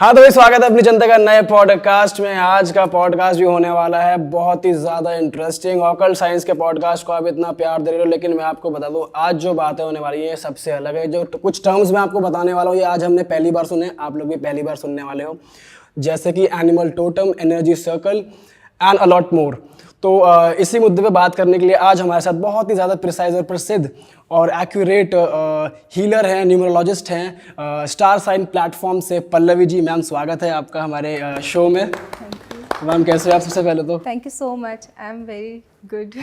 हाँ तो भाई स्वागत है अपनी जनता का नए पॉडकास्ट में। आज का पॉडकास्ट भी होने वाला है बहुत ही ज़्यादा इंटरेस्टिंग। ऑकल्ट साइंस के पॉडकास्ट को आप इतना प्यार दे रहे हो, लेकिन मैं आपको बता दूं आज जो बातें होने वाली है सबसे अलग है। जो कुछ टर्म्स मैं आपको बताने वाला हूँ ये आज हमने पहली बार सुने, आप लोग भी पहली बार सुनने वाले हो, जैसे कि animal totem, energy circle and a lot more. तो इसी मुद्दे पे बात करने के लिए आज हमारे साथ बहुत ही ज़्यादा प्रिसाइज और प्रसिद्ध और एक्यूरेट हीलर हैं, न्यूमरोलॉजिस्ट हैं, स्टार साइन प्लेटफॉर्म से पल्लवी जी। मैम स्वागत है आपका हमारे शो में। मैम कैसे हैं आप? सबसे पहले तो thank you so much, I am very good.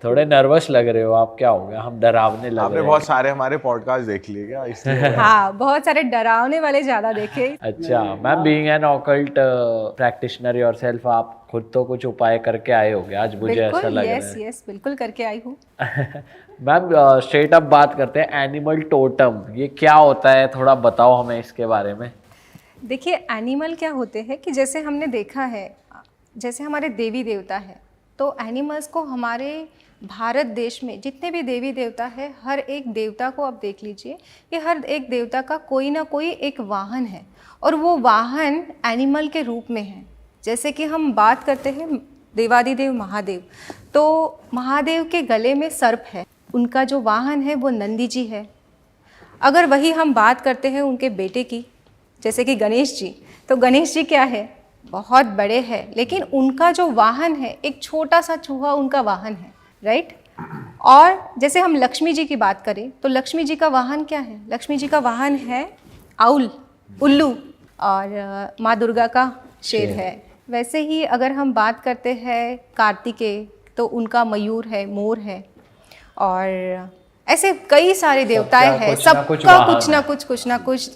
थोड़े नर्वस लग रहे हो आप, क्या हो गया? हम डरावने लग आपने रहे बहुत सारे हमारे पॉडकास्ट देख लिए क्या इसलिए? हाँ, बहुत सारे डरावने वाले ज्यादा देखे। अच्छा ma'am, being an occult practitioner yourself, आप खुद तो कुछ उपाय करके आए होगे आज, मुझे ऐसा लग रहा है। यस बिल्कुल करके आई हूँ। मैम स्ट्रेट अप बात करते हैं, एनिमल टोटम ये क्या होता है, थोड़ा बताओ हमें इसके बारे में। देखिए एनिमल क्या होते हैं कि जैसे हमने देखा है, जैसे हमारे देवी देवता है, तो एनिमल्स को हमारे भारत देश में जितने भी देवी देवता है, हर एक देवता को आप देख लीजिए कि हर एक देवता का कोई ना कोई एक वाहन है, और वो वाहन एनिमल के रूप में है। जैसे कि हम बात करते हैं देवादिदेव महादेव, तो महादेव के गले में सर्प है, उनका जो वाहन है वो नंदी जी है। अगर वही हम बात करते हैं उनके बेटे की, जैसे कि गणेश जी, तो गणेश जी क्या है, बहुत बड़े हैं, लेकिन उनका जो वाहन है एक छोटा सा चूहा उनका वाहन है, राइट। और जैसे हम लक्ष्मी जी की बात करें तो लक्ष्मी जी का वाहन क्या है, लक्ष्मी जी का वाहन है आउल, उल्लू, और माँ दुर्गा का शेर है। वैसे ही अगर हम बात करते हैं कार्तिकेय, तो उनका मयूर है, मोर है, और ऐसे कई सारे देवताएं हैं, सबका कुछ ना कुछ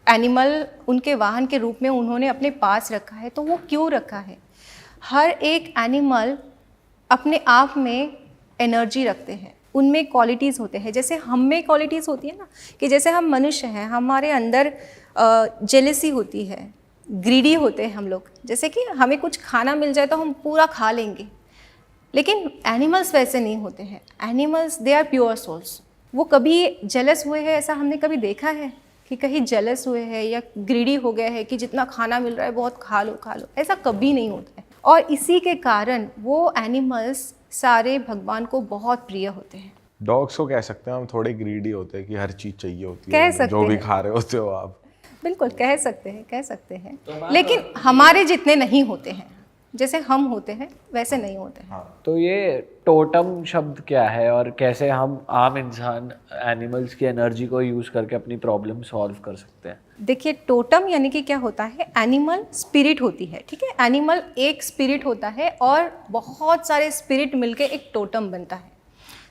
एनिमल उनके वाहन के रूप में उन्होंने अपने पास रखा है। तो वो क्यों रखा है? हर एक एनिमल अपने आप में एनर्जी रखते हैं, उनमें क्वालिटीज़ होते हैं। जैसे हम में क्वालिटीज़ होती है ना, कि जैसे हम मनुष्य हैं, हमारे अंदर जेलेसी होती है, ग्रीडी होते हैं हम लोग। जैसे कि हमें कुछ खाना मिल जाए तो हम पूरा खा लेंगे, लेकिन एनिमल्स वैसे नहीं होते हैं। Animals they are pure souls. वो कभी जेलस हुए हैं ऐसा हमने कभी देखा है कि कहीं जेलस हुए हैं या ग्रीडी हो गए हैं कि जितना खाना मिल रहा है बहुत खा लो, ऐसा कभी नहीं होता है। और इसी के कारण वो एनिमल्स सारे भगवान को बहुत प्रिय होते हैं। डॉग्स को कह सकते हैं हम, थोड़े ग्रीडी होते हैं कि हर चीज चाहिए होती कह है, सकते जो भी हैं। खा रहे होते हो आप। बिल्कुल कह सकते हैं, लेकिन हमारे जितने नहीं होते हैं, जैसे हम होते हैं वैसे नहीं होते हैं। तो ये टोटम शब्द क्या है और कैसे हम आम इंसान एनिमल्स की एनर्जी को यूज करके अपनी प्रॉब्लम सॉल्व कर सकते हैं? देखिए टोटम यानी कि क्या होता है, एनिमल स्पिरिट होती है, ठीक है। एनिमल एक स्पिरिट होता है और बहुत सारे स्पिरिट मिलके एक टोटम बनता है।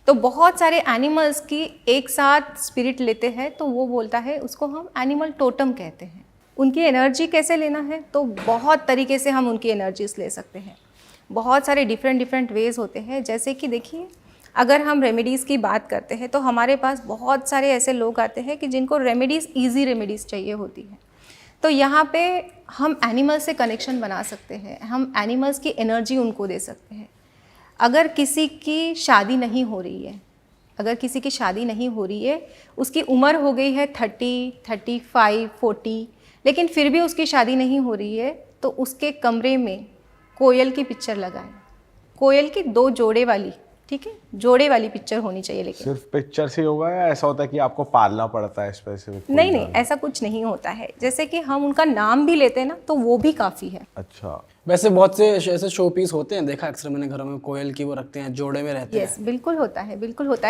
तो बहुत सारे एनिमल्स की एक साथ स्पिरिट लेते हैं तो वो बोलता है, उसको हम एनिमल टोटम कहते हैं। उनकी एनर्जी कैसे लेना है, तो बहुत तरीके से हम उनकी एनर्जीज ले सकते हैं। बहुत सारे डिफरेंट वेज़ होते हैं। जैसे कि देखिए, अगर हम रेमेडीज़ की बात करते हैं तो हमारे पास बहुत सारे ऐसे लोग आते हैं कि जिनको रेमेडीज़, ईजी रेमेडीज़ चाहिए होती है। तो यहाँ पे हम एनिमल से कनेक्शन बना सकते हैं, हम एनिमल्स की एनर्जी उनको दे सकते हैं। अगर किसी की शादी नहीं हो रही है, उसकी उम्र हो गई है 30, 35, 40, लेकिन फिर भी उसकी शादी नहीं हो रही है, तो उसके कमरे में कोयल की पिक्चर लगाएं। कोयल की 2 जोड़े वाली, ठीक है, जोड़े वाली पिक्चर होनी चाहिए। लेकिन सिर्फ पिक्चर से होगा या ऐसा होता है कि आपको पालना पड़ता है स्पेसिफिक? नहीं, ऐसा कुछ नहीं होता है। जैसे कि हम उनका नाम भी लेते हैं ना, तो वो भी काफ़ी है। अच्छा, वैसे बहुत से ऐसे शो पीस होते हैं, देखा अक्सर मैंने घरों में, कोयल की वो रखते हैं, जोड़े में रहते हैं। यस, बिल्कुल होता है।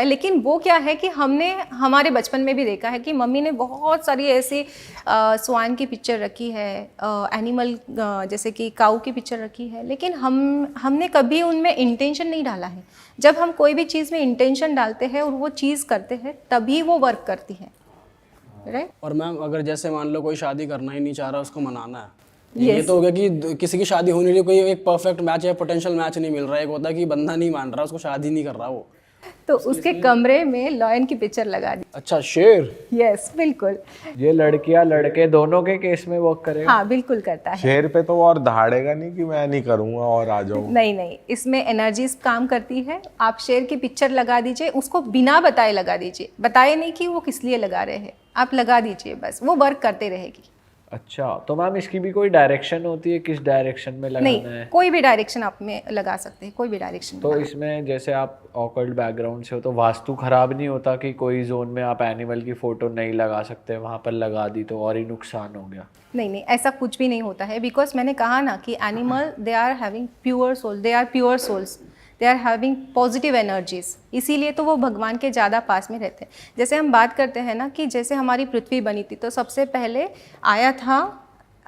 लेकिन वो क्या है कि हमने हमारे बचपन में भी देखा है कि मम्मी ने बहुत सारी ऐसी स्वान की पिक्चर रखी है, एनिमल जैसे कि काऊ की पिक्चर रखी है, लेकिन हमने कभी उनमें इंटेंशन नहीं डाला है। जब हम कोई भी चीज़ में इंटेंशन डालते हैं और वो चीज़ करते हैं, तभी वो वर्क करती है, राइट। और मैम अगर जैसे मान लो कोई शादी करना ही नहीं चाह रहा, उसको मनाना है, ये तो हो गया कि किसी की शादी होने के लिए कोई एक परफेक्ट मैच या पोटेंशियल मैच नहीं मिल रहा है। एक होता है कि बंदा नहीं मान रहा, उसको शादी नहीं कर रहा वो, तो उसके कमरे में लॉयन की पिक्चर लगा दी। अच्छा, शेर। यस, बिल्कुल। ये लड़कियां लड़के दोनों के केस में वर्क करेगा? हाँ, बिल्कुल करता है। शेर पे तो और दहाड़ेगा नहीं कि मैं नहीं करूंगा और आ जाऊँ। नहीं, इसमें एनर्जीज काम करती है। आप शेर की पिक्चर लगा दीजिए, उसको बिना बताए लगा दीजिए, बताए नहीं कि वो किस लिए लगा रहे हैं, आप लगा दीजिए, बस वो वर्क करते रहेगी। अच्छा, तो मैम इसकी भी कोई डायरेक्शन होती है, किस डायरेक्शन में लगाना नहीं, है? कोई भी डायरेक्शन आप में लगा सकते हैं, कोई भी डायरेक्शन तो इसमें जैसे आप ऑकल्ट बैकग्राउंड से हो तो वास्तु खराब नहीं होता कि कोई जोन में आप एनिमल की फोटो नहीं लगा सकते, वहां पर लगा दी तो और ही नुकसान हो गया? नहीं नहीं, ऐसा कुछ भी नहीं होता है, बिकॉज मैंने कहा ना कि animal they are having pure soul, they are pure souls, they are having positive energies, इसीलिए तो वो भगवान के ज़्यादा पास में रहते हैं। जैसे हम बात करते हैं ना कि जैसे हमारी पृथ्वी बनी थी तो सबसे पहले आया था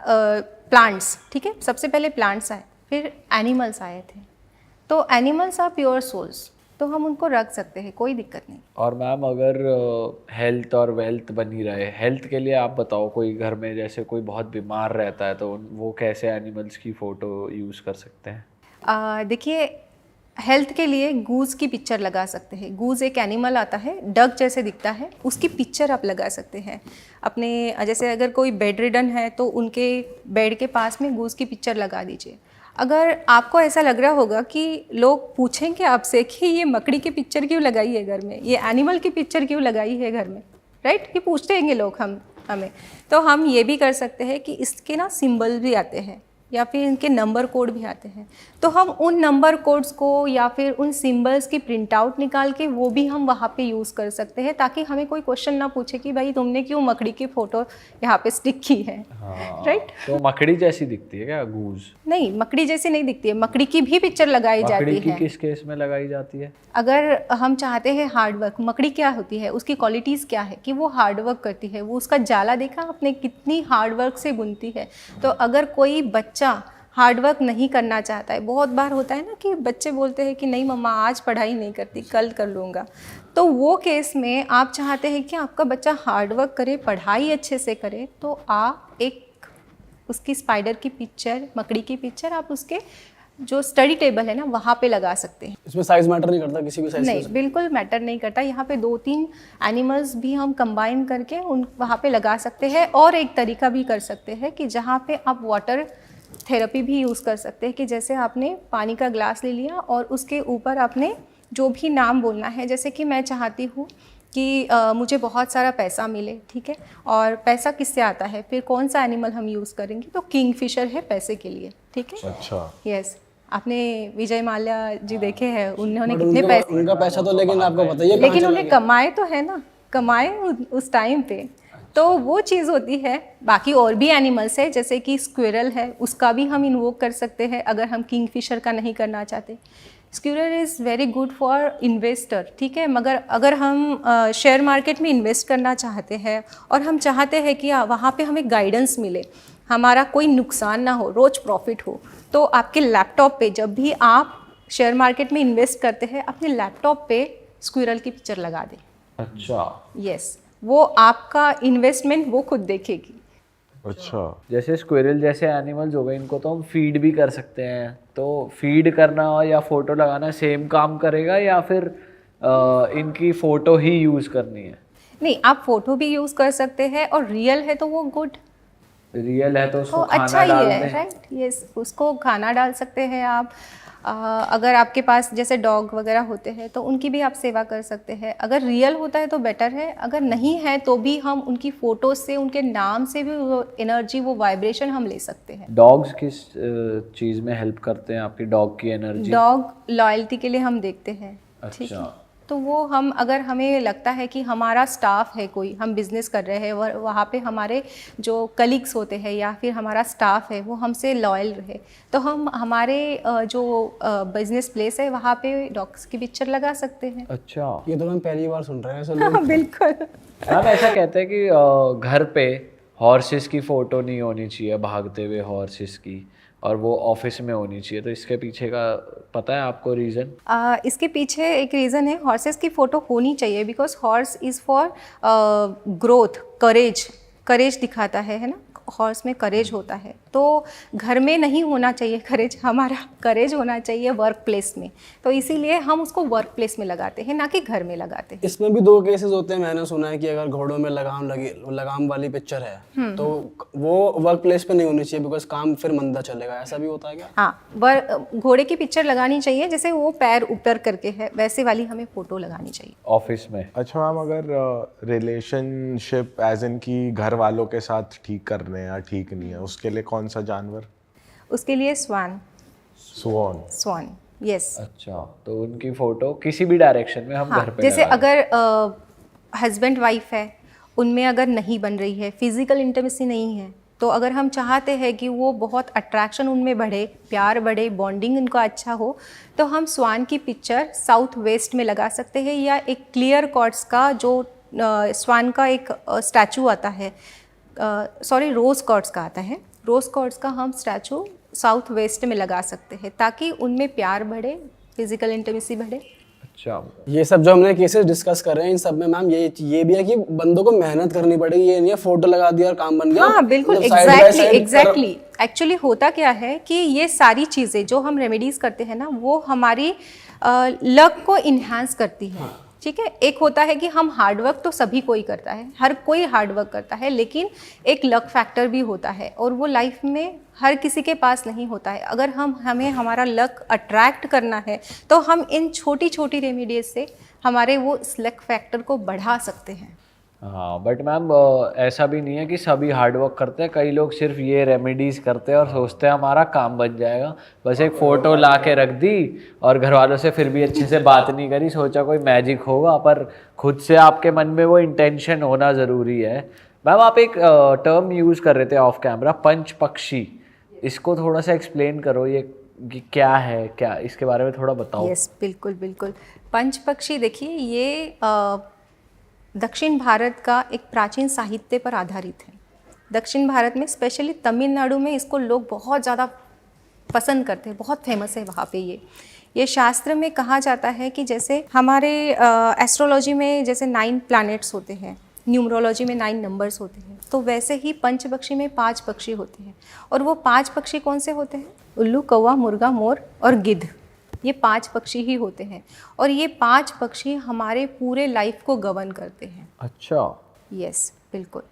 प्लांट्स, ठीक है, सबसे पहले प्लांट्स आए, फिर एनिमल्स आए थे। तो एनिमल्स आर प्योर सोल्स, तो हम उनको रख सकते हैं, कोई दिक्कत नहीं। और मैम अगर हेल्थ और वेल्थ बनी रहे, हेल्थ के लिए आप बताओ, कोई घर में जैसे कोई बहुत बीमार रहता है तो वो कैसे एनिमल्स की फ़ोटो यूज़ कर सकते हैं? देखिए, हेल्थ के लिए गूज की पिक्चर लगा सकते हैं। गूज एक एनिमल आता है, डक जैसे दिखता है, उसकी पिक्चर आप लगा सकते हैं अपने। जैसे अगर कोई बेड रिडन है तो उनके बेड के पास में गूज की पिक्चर लगा दीजिए। अगर आपको ऐसा लग रहा होगा कि लोग पूछेंगे आपसे कि ये मकड़ी की पिक्चर क्यों लगाई है घर में, ये एनिमल की पिक्चर क्यों लगाई है घर में, राइट, ये पूछते हैं लोग हमें, तो हम ये भी कर सकते हैं कि इसके ना सिंबल भी आते हैं या फिर इनके नंबर कोड भी आते हैं, तो हम उन नंबर कोड्स को या फिर उन सिंबल्स की प्रिंट आउट निकाल के वो भी हम वहाँ पे यूज़ कर सकते हैं, ताकि हमें कोई क्वेश्चन ना पूछे कि भाई तुमने क्यों मकड़ी की फ़ोटो यहाँ पे स्टिक की है। हाँ, राइट। तो मकड़ी जैसी दिखती है क्या गूज? नहीं, मकड़ी जैसी नहीं दिखती है, मकड़ी की भी पिक्चर लगाई जाती मकड़ी की है। किस केस में लगाई जाती है? अगर हम चाहते हैं हार्ड वर्क, मकड़ी क्या होती है, उसकी क्वालिटीज़ क्या है कि वो हार्ड वर्क करती है, वो उसका जाला देखा आपने कितनी हार्ड वर्क से बुनती है। तो अगर कोई बच्चा हार्ड वर्क नहीं करना चाहता है, बहुत बार होता है ना कि बच्चे बोलते हैं कि नहीं मम्मा आज पढ़ाई नहीं करती, कल कर लूँगा, तो वो केस में आप चाहते हैं कि आपका बच्चा हार्ड वर्क करे, पढ़ाई अच्छे से करे, तो आप एक उसकी स्पाइडर की पिक्चर, मकड़ी की पिक्चर आप उसके जो स्टडी टेबल है ना वहाँ पे लगा सकते हैं। इसमें साइज मैटर नहीं करता, किसी भी साइज? नहीं, बिल्कुल मैटर नहीं करता। यहाँ पे 2-3 एनिमल्स भी हम कंबाइन करके उन वहाँ पे लगा सकते हैं। और एक तरीका भी कर सकते हैं कि जहाँ पे आप वाटर थेरेपी भी यूज़ कर सकते हैं, कि जैसे आपने पानी का ग्लास ले लिया और उसके ऊपर आपने जो भी नाम बोलना है, जैसे कि मैं चाहती हूँ कि मुझे बहुत सारा पैसा मिले, ठीक है, और पैसा किससे आता है, फिर कौन सा एनिमल हम यूज़ करेंगे, तो किंगफिशर है पैसे के लिए, ठीक है। अच्छा, यस, आपने विजय माल्या जी देखे हैं, उन्होंने कितने पैसे, उनका पैसा तो लेकिन आपको बताइए लेकिन उन्हें कमाए तो है ना, कमाए उस टाइम पे, तो वो चीज़ होती है। बाकी और भी एनिमल्स है, जैसे कि स्क्विरल है, उसका भी हम इन्वोक कर सकते हैं अगर हम किंगफिशर का नहीं करना चाहते। Squirrel is very good for investor, ठीक है, मगर अगर हम शेयर मार्केट में इन्वेस्ट करना चाहते हैं और हम चाहते हैं कि वहाँ पे हमें गाइडेंस मिले, हमारा कोई नुकसान ना हो, रोज़ प्रॉफिट हो, तो आपके लैपटॉप पे जब भी आप शेयर मार्केट में इन्वेस्ट करते हैं, अपने लैपटॉप पे स्क्विरल की पिक्चर लगा दें। अच्छा, यस, वो आपका इन्वेस्टमेंट वो खुद देखेगी। अच्छा, जैसे स्क्विरल जैसे एनिमल्स हो गए, इनको तो हम फीड भी कर सकते हैं, तो फीड करना या फोटो लगाना सेम काम करेगा या फिर इनकी फ़ोटो ही यूज़ करनी है? नहीं, आप फोटो भी यूज़ कर सकते हैं, और रियल है तो वो गुड, रियल है तो उसको अच्छा खाना ही डाल है, दें। राइट, यस, उसको खाना डाल सकते हैं आप। अगर आपके पास जैसे डॉग वगैरह होते हैं तो उनकी भी आप सेवा कर सकते हैं। अगर रियल होता है तो बेटर है, अगर नहीं है तो भी हम उनकी फ़ोटोज़ से, उनके नाम से भी वो एनर्जी, वो वाइब्रेशन हम ले सकते हैं। डॉग्स किस चीज़ में हेल्प करते हैं आपकी डॉग की एनर्जी? डॉग लॉयल्टी के लिए हम देखते हैं, ठीक है, अच्छा, तो वो हम, अगर हमें लगता है कि हमारा स्टाफ है, कोई हम बिज़नेस कर रहे हैं, वहाँ पे हमारे जो कलीग्स होते हैं या फिर हमारा स्टाफ है वो हमसे लॉयल रहे, तो हम हमारे जो बिज़नेस प्लेस है वहाँ पे डॉग्स की पिक्चर लगा सकते हैं। अच्छा, ये तो हम पहली बार सुन रहे हैं ऐसे लोग। बिल्कुल। मैम ऐसा कहते हैं कि घर पे हॉर्सेस की फ़ोटो नहीं होनी चाहिए, भागते हुए हॉर्सेस की, और वो ऑफिस में होनी चाहिए, तो इसके पीछे का पता है आपको रीज़न? इसके पीछे एक रीज़न है, हॉर्सेस की फ़ोटो होनी चाहिए because horse is for growth, courage दिखाता है ना, हॉर्स में करेज होता है, तो घर में नहीं होना चाहिए करेज, हमारा करेज होना चाहिए वर्क प्लेस में। तो इसीलिए हम उसको वर्क प्लेस में लगाते हैं, ना कि घर में लगाते हैं। इसमें भी दो केसेस होते हैं, मैंने सुना है कि अगर घोड़ों में लगाम वाली पिक्चर है तो वो वर्क प्लेस पे नहीं होनी चाहिए, बिकॉज काम फिर मंदा चलेगा, ऐसा भी होता है क्या? हाँ, घोड़े की पिक्चर लगानी चाहिए, जैसे वो पैर ऊपर करके है वैसे वाली हमें फोटो लगानी चाहिए ऑफिस में। अच्छा मैम, अगर रिलेशनशिप एज इन की घर वालों के साथ ठीक करने या ठीक नहीं है, उसके लिए कौन सा जानवर? उसके लिए स्वान। स्वान। यस। अच्छा, तो उनकी फोटो किसी भी डायरेक्शन में हम घर पे जैसे लगा दें। अगर हस्बैंड वाइफ है, उनमें अगर नहीं बन रही है, फिजिकल इंटीमेसी नहीं है, तो अगर हम चाहते हैं कि वो बहुत अट्रैक्शन उनमें बढ़े, प्यार बढ़े, बॉन्डिंग उनका अच्छा हो, तो हम स्वान की पिक्चर साउथ वेस्ट में लगा सकते हैं, या एक क्लियर कॉर्ड्स का जो स्वान का एक स्टैचू आता है, सॉरी रोज़ कॉर्ड्स का आता है, रोज़ कॉर्ड्स का हम स्टैचू साउथ वेस्ट में लगा सकते हैं, ताकि उनमें प्यार बढ़े, फिजिकल इंटीमेसी बढ़े। अच्छा, ये सब जो हमने केसेस डिस्कस कर रहे हैं इन सब में मैम ये भी है कि बंदों को मेहनत करनी पड़ेगी, ये नहीं है फोटो लगा दिया और काम बन गया। हाँ बिल्कुल, मतलब side by side exactly. Actually होता क्या है कि ये सारी चीज़ें जो हम रेमेडीज करते हैं ना, वो हमारी लक को इन्हांस करती है। ठीक है, एक होता है कि हम हार्डवर्क तो सभी कोई करता है, हर कोई हार्डवर्क करता है, लेकिन एक लक फैक्टर भी होता है, और वो लाइफ में हर किसी के पास नहीं होता है। अगर हमें हमारा लक अट्रैक्ट करना है, तो हम इन छोटी छोटी रेमेडीज से हमारे वो इस लक फैक्टर को बढ़ा सकते हैं। हाँ, बट मैम ऐसा भी नहीं है कि सभी हार्डवर्क करते हैं। कई लोग सिर्फ ये रेमेडीज़ करते हैं और सोचते हैं हमारा काम बन जाएगा, बस एक फ़ोटो ला के रख दी और घर वालों से फिर भी अच्छे से बात नहीं करी, सोचा कोई मैजिक होगा, पर खुद से आपके मन में वो इंटेंशन होना ज़रूरी है। मैम आप एक टर्म यूज़ कर रहे थे ऑफ कैमरा, पंच पक्षी, इसको थोड़ा सा एक्सप्लेन करो, ये क्या है, क्या इसके बारे में थोड़ा बताओ। यस, बिल्कुल बिल्कुल। पंच पक्षी देखिए, ये दक्षिण भारत का एक प्राचीन साहित्य पर आधारित है। दक्षिण भारत में स्पेशली तमिलनाडु में इसको लोग बहुत ज़्यादा पसंद करते हैं, बहुत फेमस है वहाँ पे। ये शास्त्र में कहा जाता है कि जैसे हमारे एस्ट्रोलॉजी में जैसे 9 प्लैनेट्स होते हैं, न्यूमरोलॉजी में 9 नंबर्स होते हैं, तो वैसे ही पंच पक्षी में 5 पक्षी होते हैं। और वो 5 पक्षी कौन से होते हैं? उल्लू, कौवा, मुर्गा, मोर और गिद्ध। ये 5 पक्षी ही होते हैं, और ये 5 पक्षी हमारे पूरे लाइफ को गवर्न करते हैं। अच्छा, यस, बिल्कुल।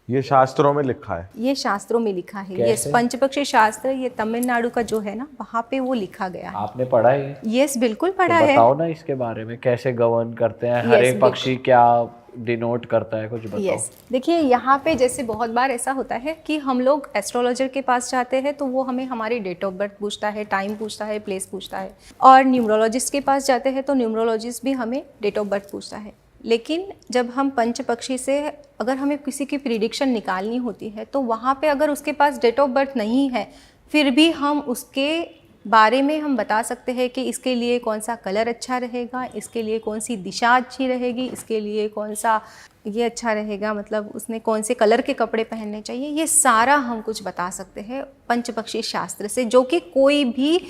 ये शास्त्रों में लिखा है? ये शास्त्रों में लिखा है। कैसे? यस, पंचपक्षी शास्त्र ये तमिलनाडु का जो है ना, वहाँ पे वो लिखा गया है। आपने पढ़ा है? यस, बिल्कुल पढ़ा तो है। बताओ ना इसके बारे में, कैसे गवर्न करते हैं, हर Yes, एक पक्षी क्या डिनोट करता है, कुछ बताओ। यस, देखिए यहाँ पे जैसे बहुत बार ऐसा होता है कि हम लोग एस्ट्रोलॉजर के पास जाते हैं, तो वो हमें हमारी डेट ऑफ बर्थ पूछता है, टाइम पूछता है, प्लेस पूछता है। और न्यूमरोलॉजिस्ट के पास जाते हैं तो न्यूमरोलॉजिस्ट भी हमें डेट ऑफ बर्थ पूछता है। लेकिन जब हम पंच पक्षी से अगर हमें किसी की प्रिडिक्शन निकालनी होती है, तो वहाँ पे अगर उसके पास डेट ऑफ बर्थ नहीं है, फिर भी हम उसके बारे में हम बता सकते हैं कि इसके लिए कौन सा कलर अच्छा रहेगा, इसके लिए कौन सी दिशा अच्छी रहेगी, इसके लिए कौन सा ये अच्छा रहेगा, मतलब उसने कौन से कलर के कपड़े पहनने चाहिए। ये सारा हम कुछ बता सकते हैं पंचपक्षी शास्त्र से, जो कि कोई भी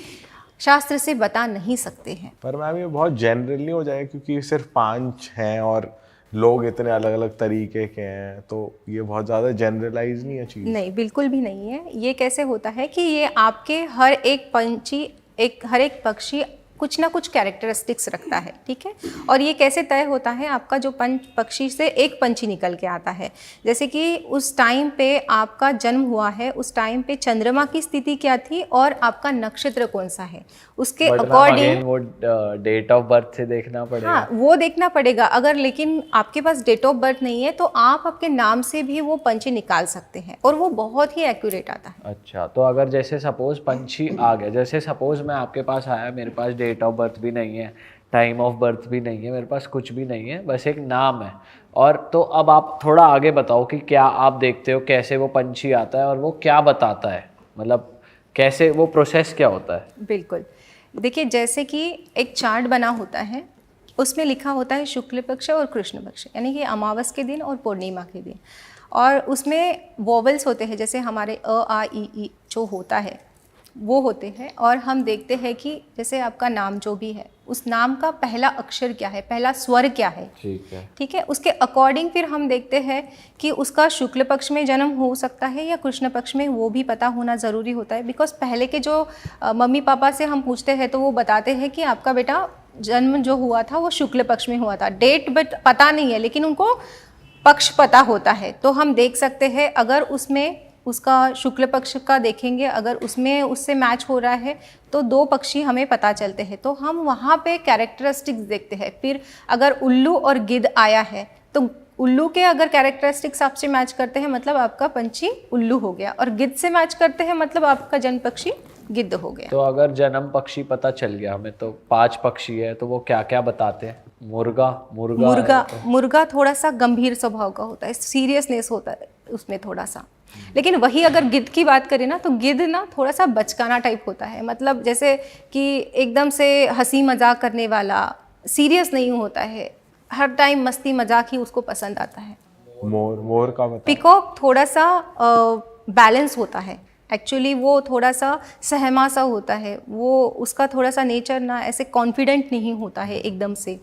शास्त्र से बता नहीं सकते हैं। पर मैम ये बहुत जनरल नहीं हो जाएगा, क्योंकि सिर्फ 5 हैं और लोग इतने अलग अलग तरीके के हैं, तो ये बहुत ज़्यादा जनरलाइज नहीं है चीज़? नहीं, बिल्कुल भी नहीं है। ये कैसे होता है कि ये आपके हर एक हर एक पक्षी कुछ ना कुछ कैरेक्टरिस्टिक्स रखता है, ठीक है। और ये कैसे तय होता है, आपका जो पंच पक्षी से एक पंछी निकल के आता है, जैसे कि उस टाइम पे आपका जन्म हुआ है, उस टाइम पे चंद्रमा की स्थिति क्या थी और आपका नक्षत्र कौन सा है, उसके अकॉर्डिंग वो डेट ऑफ बर्थ से देखना पड़ेगा। हाँ, वो देखना पड़ेगा। अगर लेकिन आपके पास डेट ऑफ बर्थ नहीं है, तो आप आपके नाम से भी वो पंछी निकाल सकते हैं, और वो बहुत ही एक्यूरेट आता है। अच्छा, तो अगर जैसे सपोज पंछी आ गया, जैसे सपोज मैं आपके पास आया, मेरे पास डेट ऑफ बर्थ भी नहीं है, टाइम ऑफ बर्थ भी नहीं है, मेरे पास कुछ भी नहीं है, बस एक नाम है, और तो अब आप थोड़ा आगे बताओ कि क्या आप देखते हो, कैसे वो पंछी आता है और वो क्या बताता है, मतलब कैसे वो प्रोसेस क्या होता है? बिल्कुल, देखिए जैसे कि एक चार्ट बना होता है, उसमें लिखा होता है शुक्ल पक्ष और कृष्ण पक्ष, यानी कि अमावस के दिन और पूर्णिमा के दिन, और उसमें वोवेल्स होते हैं, जैसे हमारे अ आ ई जो होता है वो होते हैं। और हम देखते हैं कि जैसे आपका नाम जो भी है, उस नाम का पहला अक्षर क्या है, पहला स्वर क्या है, ठीक है, उसके अकॉर्डिंग फिर हम देखते हैं कि उसका शुक्ल पक्ष में जन्म हो सकता है या कृष्ण पक्ष में, वो भी पता होना ज़रूरी होता है। बिकॉज पहले के जो मम्मी पापा से हम पूछते हैं तो वो बताते हैं कि आपका बेटा जन्म जो हुआ था वो शुक्ल पक्ष में हुआ था। डेट बट पता नहीं है, लेकिन उनको पक्ष पता होता है। तो हम देख सकते हैं अगर उसमें उसका शुक्ल पक्ष का देखेंगे, अगर उसमें उससे मैच हो रहा है तो दो पक्षी हमें पता चलते हैं, तो हम वहाँ पे कैरेक्टरिस्टिक्स देखते हैं। फिर अगर उल्लू और गिद्ध आया है तो उल्लू के अगर कैरेक्टरिस्टिक्स आपसे मैच करते हैं मतलब आपका पंछी उल्लू हो गया, और गिद्ध से मैच करते हैं मतलब आपका जन्म पक्षी गिद्ध हो गया। तो अगर जन्म पक्षी पता चल गया हमें, तो 5 पक्षी है तो वो क्या क्या बताते हैं? मुर्गा थोड़ा सा गंभीर स्वभाव का होता है, सीरियसनेस होता है उसमें थोड़ा सा। लेकिन वही अगर गिद्ध की बात करें ना, तो गिद्ध ना थोड़ा सा बचकाना टाइप होता है, मतलब जैसे कि एकदम से हंसी मजाक करने वाला, सीरियस नहीं होता है, हर टाइम मस्ती मजाक ही उसको पसंद आता है। मोर का बता। पीकॉक थोड़ा सा बैलेंस होता है, एक्चुअली वो थोड़ा सा सहमा सा होता है, वो उसका थोड़ा सा नेचर ना ऐसे कॉन्फिडेंट नहीं होता है एकदम से,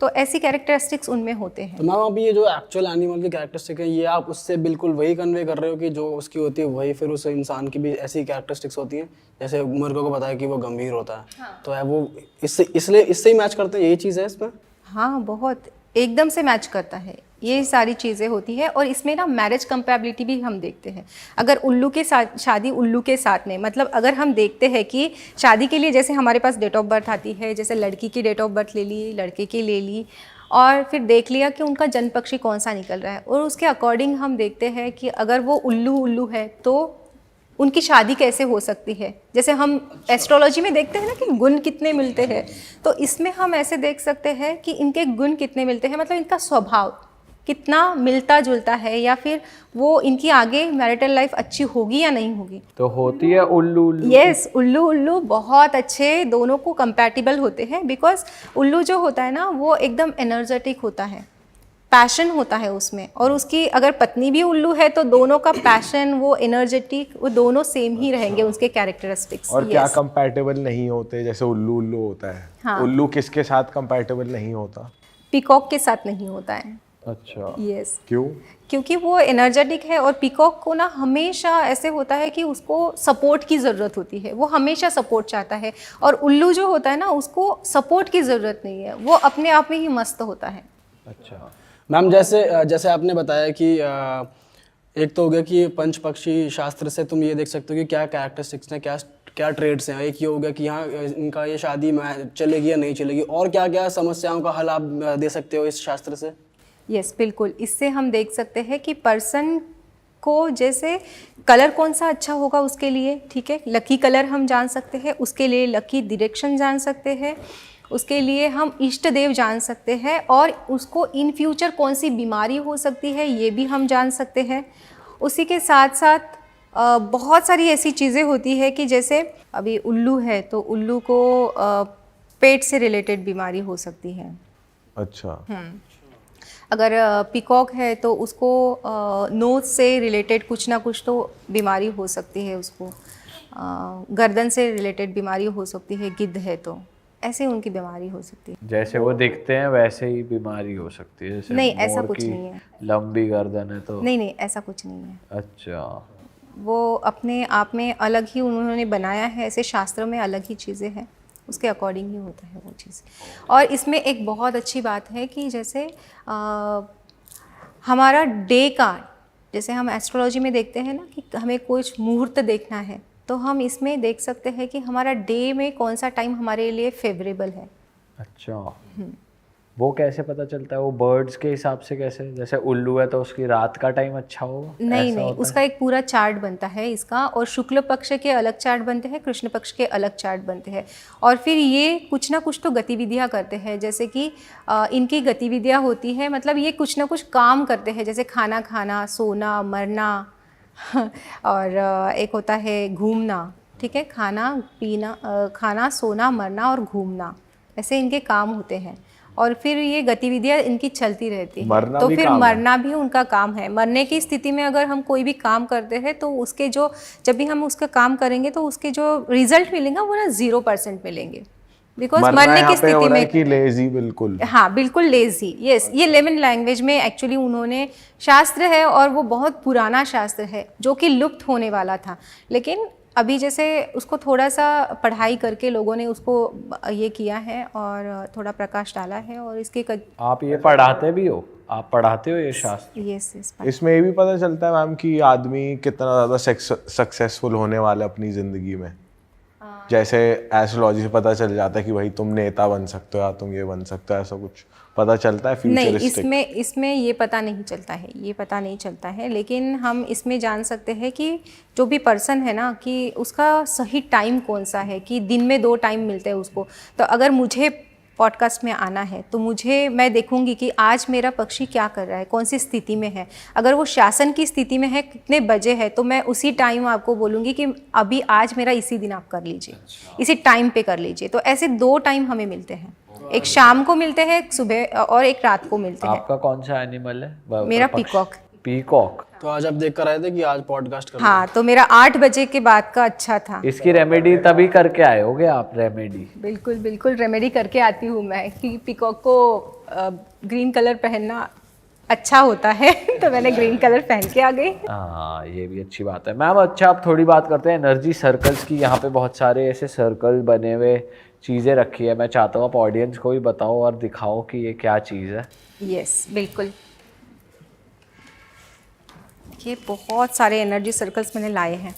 तो ऐसी कैरेक्टरिस्टिक्स उनमें होते हैं। तो मैम अभी ये जो एक्चुअल एनिमल की कैरेक्टरिस्टिक है, ये आप उससे बिल्कुल वही कन्वे कर रहे हो कि जो उसकी होती है वही फिर उस इंसान की भी ऐसी कैरेक्टरिस्टिक्स होती हैं? जैसे मुर्गों को बताया कि वो गंभीर होता है, हाँ। तो है वो इससे ही मैच करते हैं, यही चीज़ है इसमें? हाँ, बहुत एकदम से मैच करता है, ये सारी चीज़ें होती है। और इसमें ना मैरिज कंपैबिलिटी भी हम देखते हैं। अगर उल्लू के साथ शादी, उल्लू के साथ में, मतलब अगर हम देखते हैं कि शादी के लिए जैसे हमारे पास डेट ऑफ बर्थ आती है, जैसे लड़की की डेट ऑफ बर्थ ले ली, लड़के की ले ली, और फिर देख लिया कि उनका जन्म पक्षी कौन सा निकल रहा है, और उसके अकॉर्डिंग हम देखते हैं कि अगर वो उल्लू है तो उनकी शादी कैसे हो सकती है। जैसे हम एस्ट्रोलॉजी में देखते हैं ना कि गुण कितने मिलते हैं, तो इसमें हम ऐसे देख सकते हैं कि इनके गुण कितने मिलते हैं, मतलब इनका स्वभाव कितना मिलता जुलता है, या फिर वो इनकी आगे मैरिटल लाइफ अच्छी होगी या नहीं होगी। तो होती है उल्लू उल्लू? यस, उल्लू बहुत अच्छे दोनों को कंपैटिबल होते हैं। बिकॉज उल्लू जो होता है ना वो एकदम एनर्जेटिक होता है, पैशन होता है उसमें, और उसकी अगर पत्नी भी उल्लू है तो दोनों का पैशन, वो एनर्जेटिक, वो दोनों सेम ही रहेंगे उसके कैरेक्टरिस्टिक्स। और क्या कंपैटिबल नहीं होते? जैसे उल्लू होता है, हाँ। उल्लू किसके साथ कंपैटिबल नहीं होता? पीकॉक के साथ नहीं होता है। अच्छा, यस। क्यों? क्योंकि वो एनर्जेटिक है, और पीकॉक को ना हमेशा ऐसे होता है कि उसको सपोर्ट की ज़रूरत होती है, वो हमेशा सपोर्ट चाहता है। और उल्लू जो होता है ना, उसको सपोर्ट की ज़रूरत नहीं है, वो अपने आप में ही मस्त होता है। अच्छा मैम, जैसे आपने बताया कि एक तो हो गया कि पंच पक्षी शास्त्र से तुम ये देख सकते हो कि क्या कैरेक्टरिस्टिक्स हैं, क्या ट्रेड्स हैं। एक ये हो गया कि यहाँ इनका ये शादी में चलेगी या नहीं चलेगी, और क्या क्या समस्याओं का हल आप दे सकते हो इस शास्त्र से? यस, बिल्कुल। इससे हम देख सकते हैं कि पर्सन को जैसे कलर कौन सा अच्छा होगा उसके लिए, ठीक है, लकी कलर हम जान सकते हैं, उसके लिए लकी डायरेक्शन जान सकते हैं, उसके लिए हम इष्ट देव जान सकते हैं, और उसको इन फ्यूचर कौन सी बीमारी हो सकती है ये भी हम जान सकते हैं। उसी के साथ साथ बहुत सारी ऐसी चीज़ें होती है कि जैसे अभी उल्लू है तो उल्लू को पेट से रिलेटेड बीमारी हो सकती है। अच्छा। अगर पीकॉक है तो उसको नोज से रिलेटेड कुछ ना कुछ तो बीमारी हो सकती है, उसको गर्दन से रिलेटेड बीमारी हो सकती है। गिद्ध है तो ऐसे उनकी बीमारी हो सकती है। जैसे वो दिखते हैं वैसे ही बीमारी हो सकती है? जैसे नहीं, ऐसा मोर कुछ की नहीं है। लंबी गर्दन है तो? नहीं, ऐसा कुछ नहीं है। अच्छा, वो अपने आप में अलग ही उन्होंने बनाया है, ऐसे शास्त्र में अलग ही चीज़ें हैं, उसके अकॉर्डिंग ही होता है वो चीज़। और इसमें एक बहुत अच्छी बात है कि जैसे हमारा डे का, जैसे हम एस्ट्रोलॉजी में देखते हैं ना कि हमें कुछ मुहूर्त देखना है, तो हम इसमें देख सकते हैं कि हमारा डे में कौन सा टाइम हमारे लिए फेवरेबल है। अच्छा, वो कैसे पता चलता है? वो बर्ड्स के हिसाब से कैसे? जैसे उल्लू है तो उसकी रात का टाइम अच्छा होगा? नहीं, उसका एक पूरा चार्ट बनता है इसका, और शुक्ल पक्ष के अलग चार्ट बनते हैं, कृष्ण पक्ष के अलग चार्ट बनते हैं, और फिर ये कुछ ना कुछ तो गतिविधियां करते हैं। जैसे कि इनकी गतिविधियां होती है, मतलब ये कुछ ना कुछ काम करते हैं, जैसे खाना खाना, सोना, मरना और एक होता है घूमना, ठीक है, खाना पीना, खाना, सोना, मरना और घूमना, ऐसे इनके काम होते हैं। और फिर ये गतिविधियाँ इनकी चलती रहती है। मरना तो भी फिर काम है। मरना भी उनका काम है। मरने की स्थिति में अगर हम कोई भी काम करते हैं तो उसके जो जब भी हम उसका काम करेंगे तो उसके जो रिजल्ट मिलेंगे वो ना 0% मिलेंगे, बिकॉज मरना मरने यहाँ की पे हो स्थिति रहा है में कि लेजी बिल्कुल। हाँ बिल्कुल लेजी, यस। ये लेमन लैंग्वेज में एक्चुअली उन्होंने शास्त्र है और वो बहुत पुराना शास्त्र है जो कि लुप्त होने वाला था, लेकिन अभी जैसे उसको थोड़ा सा पढ़ाई करके लोगों ने उसको ये किया है और थोड़ा प्रकाश डाला है और इसके आप ये पढ़ाते भी हो? आप पढ़ाते हो ये शास्त्र? Yes yes. इसमें ये भी पता चलता है मैम कि आदमी कितना ज़्यादा सक्सेसफुल होने वाला है अपनी ज़िंदगी में। जैसे एस्ट्रोलॉजी से पता चल जाता है कि भाई तुम नेता बन सकते हो या तुम ये बन सकते हो, ऐसा कुछ पता चलता है नहीं, फ्यूचरिस्टिक? इसमें ये पता नहीं चलता है, ये पता नहीं चलता है, लेकिन हम इसमें जान सकते हैं कि जो भी पर्सन है ना कि उसका सही टाइम कौन सा है, कि दिन में 2 टाइम मिलते हैं उसको। तो अगर मुझे पॉडकास्ट में आना है तो मैं देखूंगी कि आज मेरा पक्षी क्या कर रहा है, कौन सी स्थिति में है। अगर वो शासन की स्थिति में है, कितने बजे है, तो मैं उसी टाइम आपको बोलूँगी कि अभी आज मेरा इसी दिन आप कर लीजिए, इसी टाइम पे कर लीजिए। तो ऐसे 2 टाइम हमें मिलते हैं, एक शाम को मिलते हैं, एक सुबह और एक रात को मिलते हैं। आपका कौन सा एनिमल है? मेरा पीकॉक। पीकॉक। तो आज आप देख कर आए थे कि आज पॉडकास्ट कर हाँ, तो मेरा 8 बजे के बाद का अच्छा था। इसकी रेमेडी तभी करके आए होगे आप? रेमेडी बिल्कुल बिल्कुल रेमेडी करके आती हूँ मैं कि पीकॉक को ग्रीन कलर पहनना अच्छा होता है तो मैंने ग्रीन कलर पहन के आ गई। हाँ, ये भी अच्छी बात है मैम। अच्छा, आप थोड़ी बात करते हैं एनर्जी सर्कल्स की। यहाँ पे बहुत सारे ऐसे सर्कल बने हुए चीज़ें रखी है, मैं चाहता हूँ आप ऑडियंस को भी बताओ और दिखाओ कि ये क्या चीज़ है। यस बिल्कुल, ये बहुत सारे एनर्जी सर्कल्स मैंने लाए हैं।